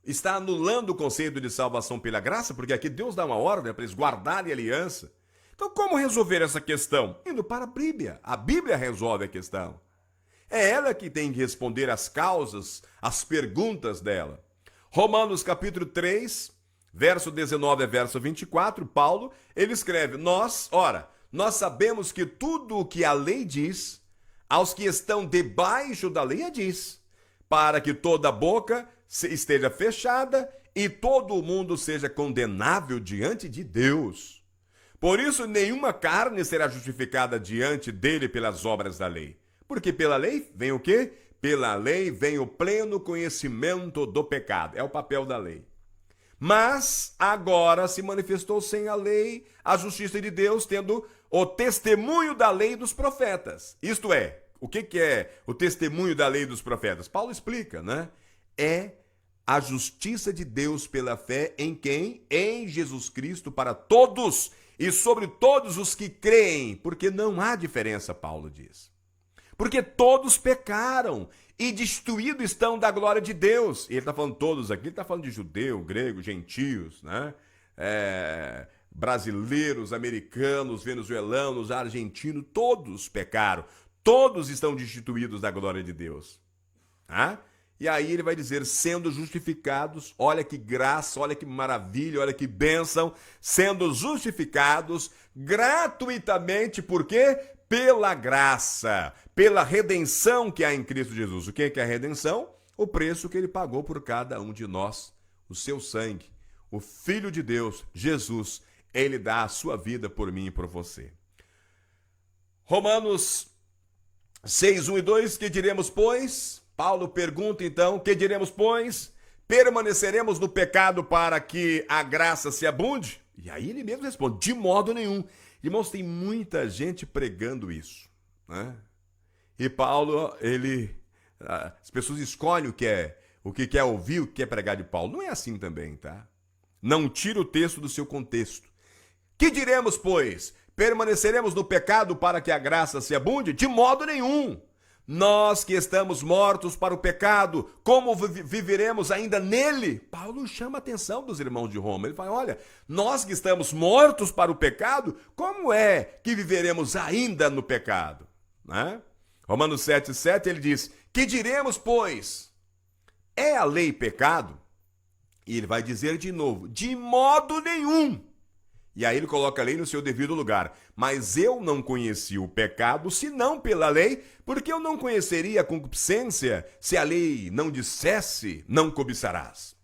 está anulando o conceito de salvação pela graça, porque aqui Deus dá uma ordem para eles guardarem a aliança. Então, como resolver essa questão? Indo para a Bíblia. A Bíblia resolve a questão. É ela que tem que responder as causas, as perguntas dela. Romanos capítulo 3, verso 19 a verso 24, Paulo, ele escreve: nós sabemos que tudo o que a lei diz, aos que estão debaixo da lei a diz, para que toda boca esteja fechada e todo o mundo seja condenável diante de Deus. Por isso, nenhuma carne será justificada diante dele pelas obras da lei. Porque pela lei vem o quê? Pela lei vem o pleno conhecimento do pecado. É o papel da lei. Mas agora se manifestou sem a lei a justiça de Deus, tendo o testemunho da lei dos profetas. Isto é, o que é o testemunho da lei dos profetas? Paulo explica, né? É a justiça de Deus pela fé em quem? Em Jesus Cristo para todos e sobre todos os que creem, porque não há diferença, Paulo diz. Porque todos pecaram e destruídos estão da glória de Deus. E ele está falando todos aqui, ele está falando de judeu, grego, gentios, né? Brasileiros, americanos, venezuelanos, argentinos, todos pecaram. Todos estão destituídos da glória de Deus. E aí ele vai dizer, sendo justificados, olha que graça, olha que maravilha, olha que bênção, sendo justificados gratuitamente, por quê? Pela graça, pela redenção que há em Cristo Jesus. O que é a redenção? O preço que ele pagou por cada um de nós, o seu sangue. O Filho de Deus, Jesus, ele dá a sua vida por mim e por você. Romanos 6, 1 e 2, que diremos, pois? Paulo pergunta então, que diremos, pois? Permaneceremos no pecado para que a graça se abunde? E aí ele mesmo responde, de modo nenhum. Irmãos, tem muita gente pregando isso, né? E Paulo, as pessoas escolhem o que quer ouvir, o que quer pregar de Paulo. Não é assim também, tá? Não tira o texto do seu contexto. Que diremos, pois? Permaneceremos no pecado para que a graça se abunde? De modo nenhum. Nós que estamos mortos para o pecado, como viveremos ainda nele? Paulo chama a atenção dos irmãos de Roma. Ele fala, olha, nós que estamos mortos para o pecado, como é que viveremos ainda no pecado? Né? Romanos 7, 7, ele diz, que diremos, pois? É a lei pecado? E ele vai dizer de novo, de modo nenhum. E aí ele coloca a lei no seu devido lugar. Mas eu não conheci o pecado senão pela lei, porque eu não conheceria a concupiscência se a lei não dissesse, não cobiçarás.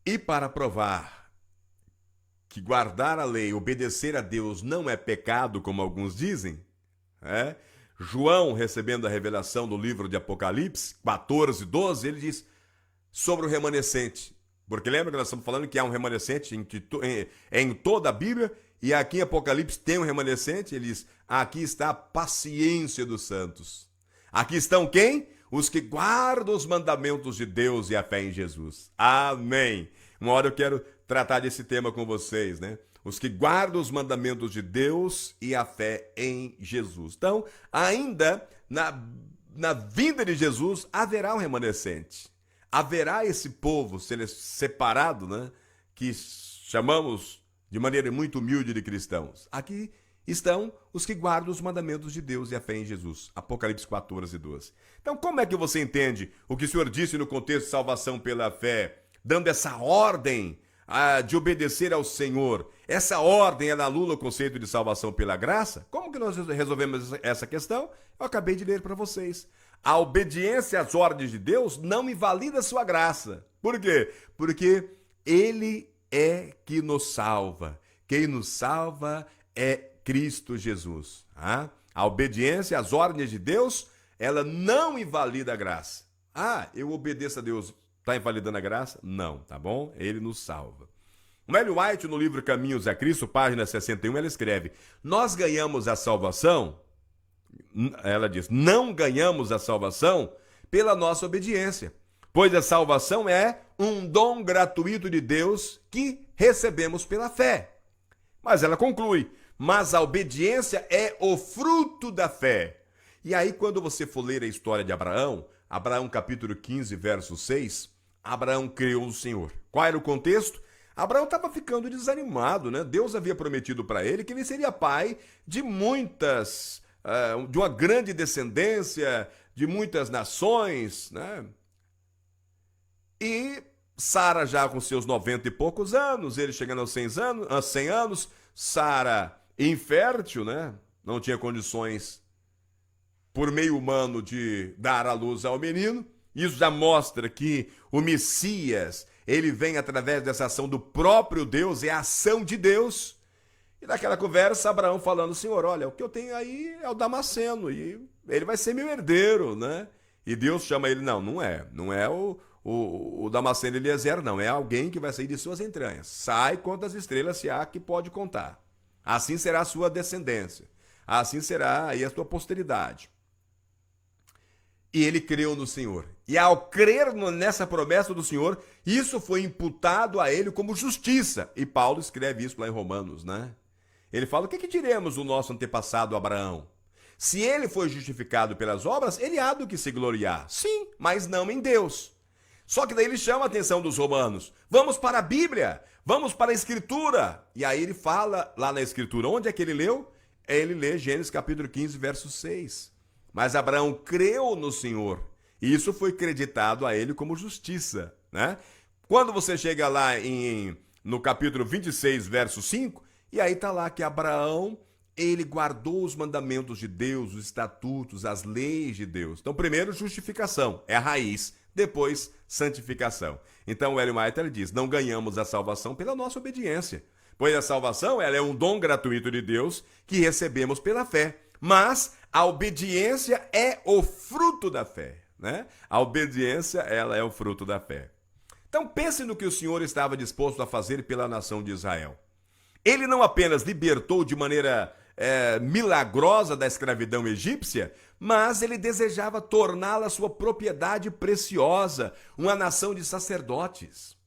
E para provar que guardar a lei, obedecer a Deus não é pecado, como alguns dizem, João, recebendo a revelação do livro de Apocalipse, 14, 12, ele diz sobre o remanescente. Porque lembra que nós estamos falando que há um remanescente em toda a Bíblia, e aqui em Apocalipse tem um remanescente, ele diz, aqui está a paciência dos santos. Aqui estão quem? Os que guardam os mandamentos de Deus e a fé em Jesus. Amém. Uma hora eu quero tratar desse tema com vocês, né? os que guardam os mandamentos de Deus e a fé em Jesus. Então, ainda na vinda de Jesus, haverá um remanescente. Haverá esse povo separado, né, que chamamos de maneira muito humilde de cristãos. Aqui estão os que guardam os mandamentos de Deus e a fé em Jesus. Apocalipse 14, 12. Então, como é que você entende o que o Senhor disse no contexto de salvação pela fé, dando essa ordem de obedecer ao Senhor? Essa ordem, ela anula o conceito de salvação pela graça? Como que nós resolvemos essa questão? Eu acabei de ler para vocês. A obediência às ordens de Deus não invalida a sua graça. Por quê? Porque Ele é que nos salva. Quem nos salva é Cristo Jesus. A obediência às ordens de Deus, ela não invalida a graça. Eu obedeço a Deus, está invalidando a graça? Não, tá bom? Ele nos salva. Ellen White, no livro Caminhos a Cristo, página 61, ela escreve: nós ganhamos a salvação, ela diz, não ganhamos a salvação pela nossa obediência, pois a salvação é um dom gratuito de Deus que recebemos pela fé. Mas ela conclui: mas a obediência é o fruto da fé. E aí, quando você for ler a história de Abraão, capítulo 15, verso 6, Abraão creu no Senhor. Qual era o contexto? Abraão estava ficando desanimado, né? Deus havia prometido para ele que ele seria pai de de uma grande descendência, de muitas nações, né? E Sara já com seus 90 e poucos anos, ele chegando aos 100 anos, Sara infértil, né? Não tinha condições por meio humano de dar à luz ao menino. Isso já mostra que o Messias, ele vem através dessa ação do próprio Deus, é a ação de Deus. E naquela conversa, Abraão falando: Senhor, olha, o que eu tenho aí é o Damasceno, e ele vai ser meu herdeiro, né? E Deus chama ele: não é o Damasceno Eliezer, não, é alguém que vai sair de suas entranhas. Sai, conta as estrelas, se há que pode contar. Assim será a sua descendência, assim será aí a sua posteridade. E ele creu no Senhor. E ao crer nessa promessa do Senhor, isso foi imputado a ele como justiça. E Paulo escreve isso lá em Romanos, né? Ele fala: o que diremos do nosso antepassado Abraão? Se ele foi justificado pelas obras, ele há do que se gloriar. Sim, mas não em Deus. Só que daí ele chama a atenção dos romanos: vamos para a Bíblia, vamos para a Escritura. E aí ele fala lá na Escritura, onde é que ele leu? Ele lê Gênesis capítulo 15, verso 6. Mas Abraão creu no Senhor, e isso foi creditado a ele como justiça, né? Quando você chega lá no capítulo 26, verso 5, e aí está lá que Abraão, ele guardou os mandamentos de Deus, os estatutos, as leis de Deus. Então, primeiro, justificação, é a raiz. Depois, santificação. Então, o Ellen White, ele diz: não ganhamos a salvação pela nossa obediência, pois a salvação, ela é um dom gratuito de Deus que recebemos pela fé. Mas a obediência é o fruto da fé, né? A obediência, ela é o fruto da fé. Então, pense no que o Senhor estava disposto a fazer pela nação de Israel. Ele não apenas libertou de maneira milagrosa da escravidão egípcia, mas ele desejava torná-la sua propriedade preciosa, uma nação de sacerdotes.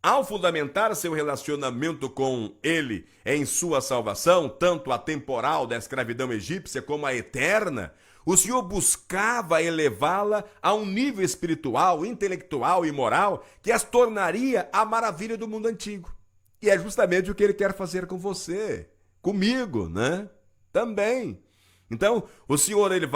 Ao fundamentar seu relacionamento com ele em sua salvação, tanto a temporal da escravidão egípcia como a eterna, o Senhor buscava elevá-la a um nível espiritual, intelectual e moral que as tornaria a maravilha do mundo antigo. E é justamente o que ele quer fazer com você, comigo, né? Também. Então, o Senhor, ele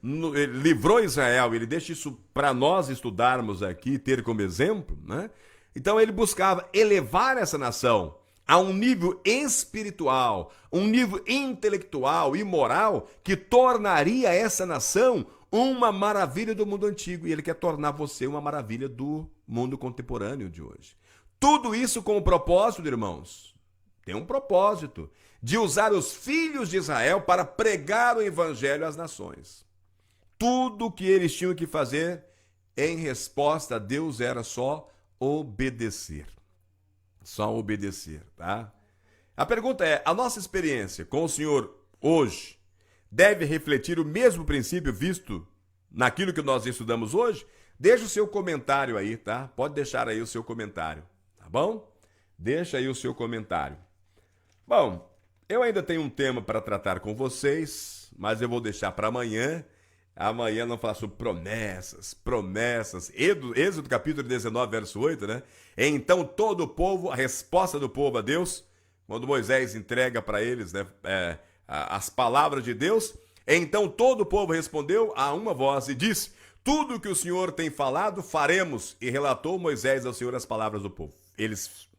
livrou Israel, ele deixa isso para nós estudarmos aqui, ter como exemplo, né? Então, ele buscava elevar essa nação a um nível espiritual, um nível intelectual e moral que tornaria essa nação uma maravilha do mundo antigo. E ele quer tornar você uma maravilha do mundo contemporâneo de hoje. Tudo isso com o propósito, irmãos, tem um propósito, de usar os filhos de Israel para pregar o evangelho às nações. Tudo o que eles tinham que fazer em resposta a Deus era só obedecer. Só obedecer, tá? A pergunta é: a nossa experiência com o Senhor hoje deve refletir o mesmo princípio visto naquilo que nós estudamos hoje? Deixa o seu comentário aí, tá? Pode deixar aí o seu comentário, tá bom? Deixa aí o seu comentário. Bom, eu ainda tenho um tema para tratar com vocês, mas eu vou deixar para amanhã. Amanhã não falar sobre promessas, promessas. Êxodo capítulo 19, verso 8, né? Então todo o povo, a resposta do povo a Deus, quando Moisés entrega para eles, né, as palavras de Deus, então todo o povo respondeu a uma voz e disse: tudo que o Senhor tem falado, faremos. E relatou Moisés ao Senhor as palavras do povo. Eles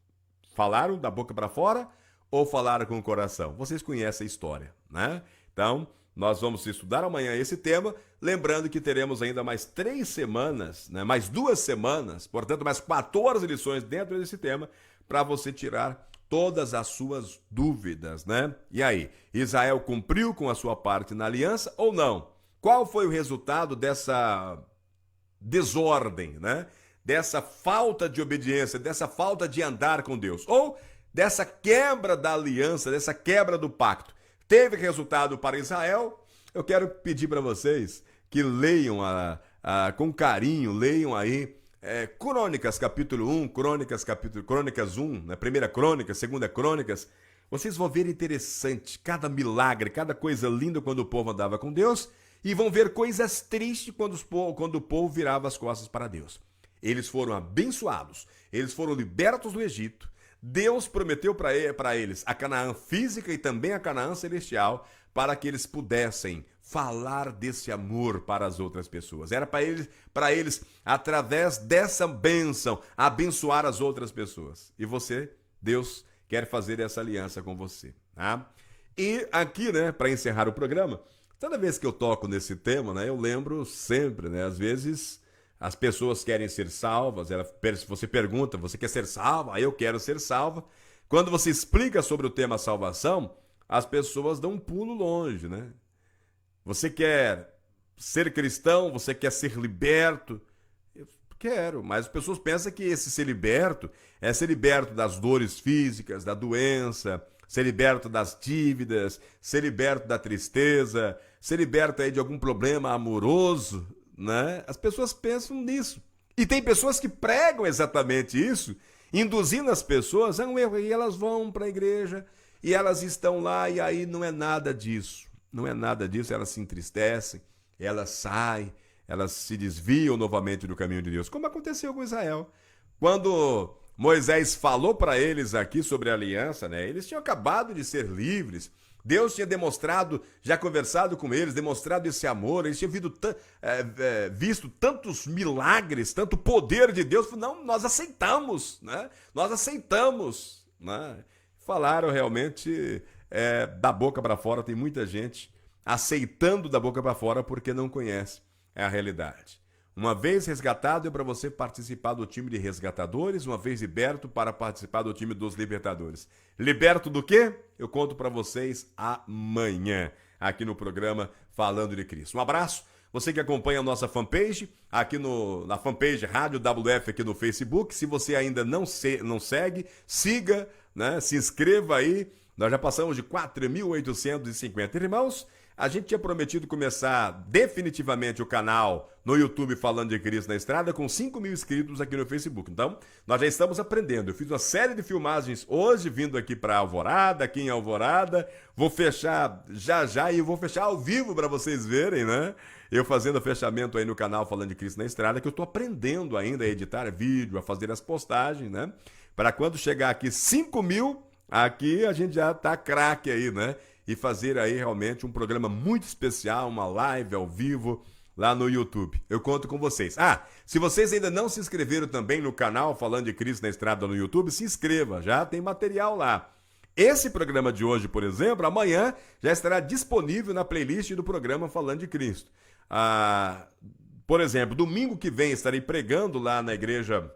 falaram da boca para fora ou falaram com o coração? Vocês conhecem a história, né? Então, nós vamos estudar amanhã esse tema, lembrando que teremos ainda mais 3 semanas, né? Mais 2 semanas, portanto, mais 14 lições dentro desse tema, para você tirar todas as suas dúvidas, né? E aí, Israel cumpriu com a sua parte na aliança ou não? Qual foi o resultado dessa desordem, né? Dessa falta de obediência, dessa falta de andar com Deus, ou dessa quebra da aliança, dessa quebra do pacto? Teve resultado para Israel? Eu quero pedir para vocês que leiam com carinho, leiam aí Crônicas capítulo 1, Crônicas 1, né? Primeira Crônicas, Segunda Crônicas. Vocês vão ver interessante cada milagre, cada coisa linda quando o povo andava com Deus, e vão ver coisas tristes quando o povo virava as costas para Deus. Eles foram abençoados, eles foram libertos do Egito. Deus prometeu para eles a Canaã física e também a Canaã celestial, para que eles pudessem falar desse amor para as outras pessoas. Era para eles, através dessa bênção, abençoar as outras pessoas. E você, Deus, quer fazer essa aliança com você. Tá? E aqui, né, para encerrar o programa, toda vez que eu toco nesse tema, né, eu lembro sempre, né, às vezes as pessoas querem ser salvas, você pergunta, você quer ser salva? Aí eu quero ser salva. Quando você explica sobre o tema salvação, as pessoas dão um pulo longe, né? Você quer ser cristão? Você quer ser liberto? Eu quero, mas as pessoas pensam que esse ser liberto é ser liberto das dores físicas, da doença, ser liberto das dívidas, ser liberto da tristeza, ser liberto aí de algum problema amoroso, né? As pessoas pensam nisso. E tem pessoas que pregam exatamente isso, induzindo as pessoas a um erro, e elas vão para a igreja e elas estão lá, e aí não é nada disso. Não é nada disso, elas se entristecem, elas saem, elas se desviam novamente do caminho de Deus, como aconteceu com Israel. Quando Moisés falou para eles aqui sobre a aliança, né? Eles tinham acabado de ser livres. Deus tinha demonstrado, já conversado com eles, demonstrado esse amor, eles tinham visto tantos milagres, tanto poder de Deus. Não, nós aceitamos, né? Nós aceitamos, né? Falaram realmente da boca para fora. Tem muita gente aceitando da boca para fora porque não conhece a realidade. Uma vez resgatado é para você participar do time de resgatadores, uma vez liberto para participar do time dos libertadores. Liberto do quê? Eu conto para vocês amanhã, aqui no programa Falando de Cristo. Um abraço, você que acompanha a nossa fanpage, aqui na fanpage Rádio WF aqui no Facebook. Se você ainda não segue, siga, né? Se inscreva aí. Nós já passamos de 4.850 irmãos. A gente tinha prometido começar definitivamente o canal no YouTube Falando de Cristo na Estrada com 5.000 inscritos aqui no Facebook. Então, nós já estamos aprendendo. Eu fiz uma série de filmagens hoje, vindo aqui para Alvorada, aqui em Alvorada. Vou fechar já e vou fechar ao vivo para vocês verem, né? Eu fazendo o fechamento aí no canal Falando de Cristo na Estrada, que eu estou aprendendo ainda a editar vídeo, a fazer as postagens, né? Para quando chegar aqui 5.000, aqui a gente já tá craque aí, né? E fazer aí realmente um programa muito especial, uma live ao vivo lá no YouTube. Eu conto com vocês. Se vocês ainda não se inscreveram também no canal Falando de Cristo na Estrada no YouTube, se inscreva, já tem material lá. Esse programa de hoje, por exemplo, amanhã já estará disponível na playlist do programa Falando de Cristo. Por exemplo, domingo que vem estarei pregando lá na igreja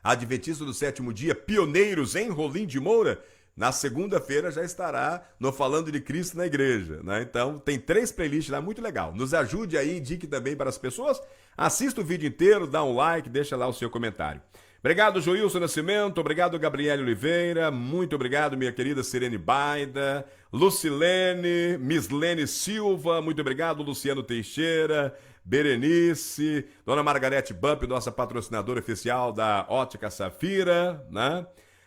Adventista do Sétimo Dia, Pioneiros em Rolim de Moura. Na segunda-feira já estará no Falando de Cristo na igreja, né? Então tem 3 playlists lá, muito legal. Nos ajude aí, indique também para as pessoas. Assista o vídeo inteiro, dá um like, deixa lá o seu comentário. Obrigado, Joilson Nascimento. Obrigado, Gabriele Oliveira. Muito obrigado, minha querida Sirene Baida. Lucilene, Mislene Silva. Muito obrigado, Luciano Teixeira. Berenice. Dona Margarete Bump, nossa patrocinadora oficial da Ótica Safira, né?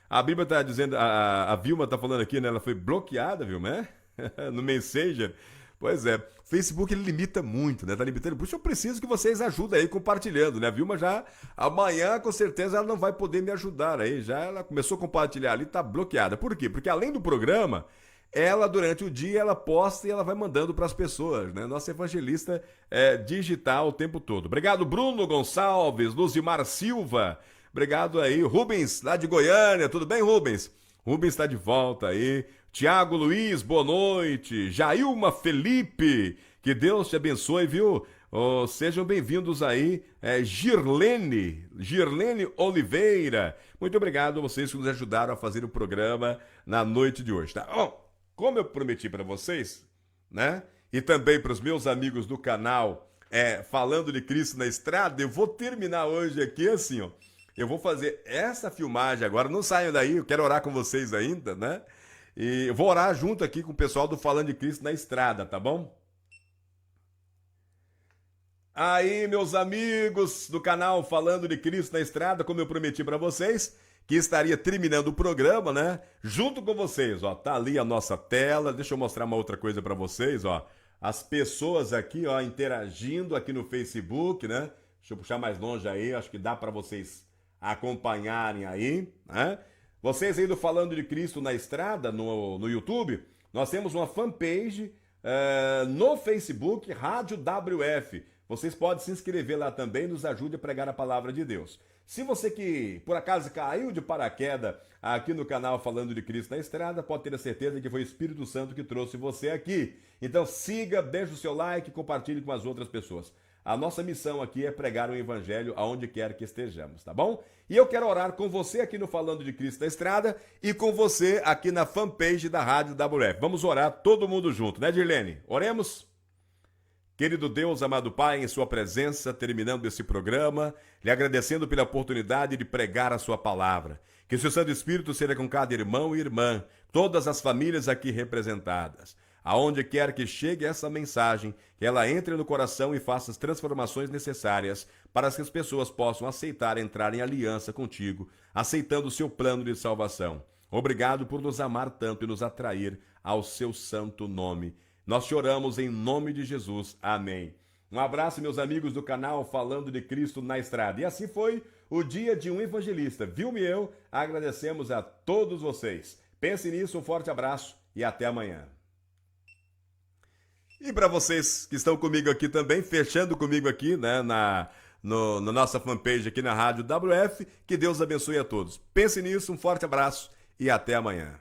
A Bíblia tá dizendo, a Vilma tá falando aqui, né? Ela foi bloqueada, Vilma, é? No Messenger. Pois é, o Facebook ele limita muito, né? Tá limitando. Por isso eu preciso que vocês ajudem aí compartilhando, né? A Vilma já, amanhã com certeza ela não vai poder me ajudar aí. Já ela começou a compartilhar ali, tá bloqueada. Por quê? Porque além do programa, ela durante o dia ela posta e ela vai mandando para as pessoas, né? Nossa evangelista é digital o tempo todo. Obrigado, Bruno Gonçalves, Luzimar Silva. Obrigado aí, Rubens, lá de Goiânia. Tudo bem, Rubens? Rubens está de volta aí. Tiago Luiz, boa noite. Jailma Felipe, que Deus te abençoe, viu? Oh, sejam bem-vindos aí. Girlene Oliveira. Muito obrigado a vocês que nos ajudaram a fazer o programa na noite de hoje, tá? Oh, como eu prometi para vocês, né? E também para os meus amigos do canal, Falando de Cristo na Estrada, eu vou terminar hoje aqui assim, ó. Eu vou fazer essa filmagem agora, não saiam daí, eu quero orar com vocês ainda, né? E eu vou orar junto aqui com o pessoal do Falando de Cristo na Estrada, tá bom? Aí, meus amigos do canal Falando de Cristo na Estrada, como eu prometi para vocês, que estaria terminando o programa, né? Junto com vocês, ó, tá ali a nossa tela. Deixa eu mostrar uma outra coisa para vocês, ó. As pessoas aqui, ó, interagindo aqui no Facebook, né? Deixa eu puxar mais longe aí, acho que dá para vocês acompanharem aí, né? Vocês aí do Falando de Cristo na Estrada, no YouTube, nós temos uma fanpage no Facebook, Rádio WF. Vocês podem se inscrever lá também, nos ajude a pregar a palavra de Deus. Se você que, por acaso, caiu de paraquedas aqui no canal Falando de Cristo na Estrada, pode ter a certeza que foi o Espírito Santo que trouxe você aqui. Então siga, deixe o seu like e compartilhe com as outras pessoas. A nossa missão aqui é pregar o evangelho aonde quer que estejamos, tá bom? E eu quero orar com você aqui no Falando de Cristo na Estrada e com você aqui na fanpage da Rádio WF. Vamos orar todo mundo junto, né, Dirlene? Oremos? Querido Deus, amado Pai, em sua presença, terminando esse programa, lhe agradecendo pela oportunidade de pregar a sua palavra. Que o seu Santo Espírito seja com cada irmão e irmã, todas as famílias aqui representadas. Aonde quer que chegue essa mensagem, que ela entre no coração e faça as transformações necessárias para que as pessoas possam aceitar entrar em aliança contigo, aceitando o seu plano de salvação. Obrigado por nos amar tanto e nos atrair ao seu santo nome. Nós te oramos em nome de Jesus. Amém. Um abraço, meus amigos do canal Falando de Cristo na Estrada. E assim foi o dia de um evangelista. Vilma e eu agradecemos a todos vocês. Pense nisso, um forte abraço e até amanhã. E para vocês que estão comigo aqui também, fechando comigo aqui, né, na nossa fanpage aqui na Rádio WF, que Deus abençoe a todos. Pense nisso, um forte abraço e até amanhã.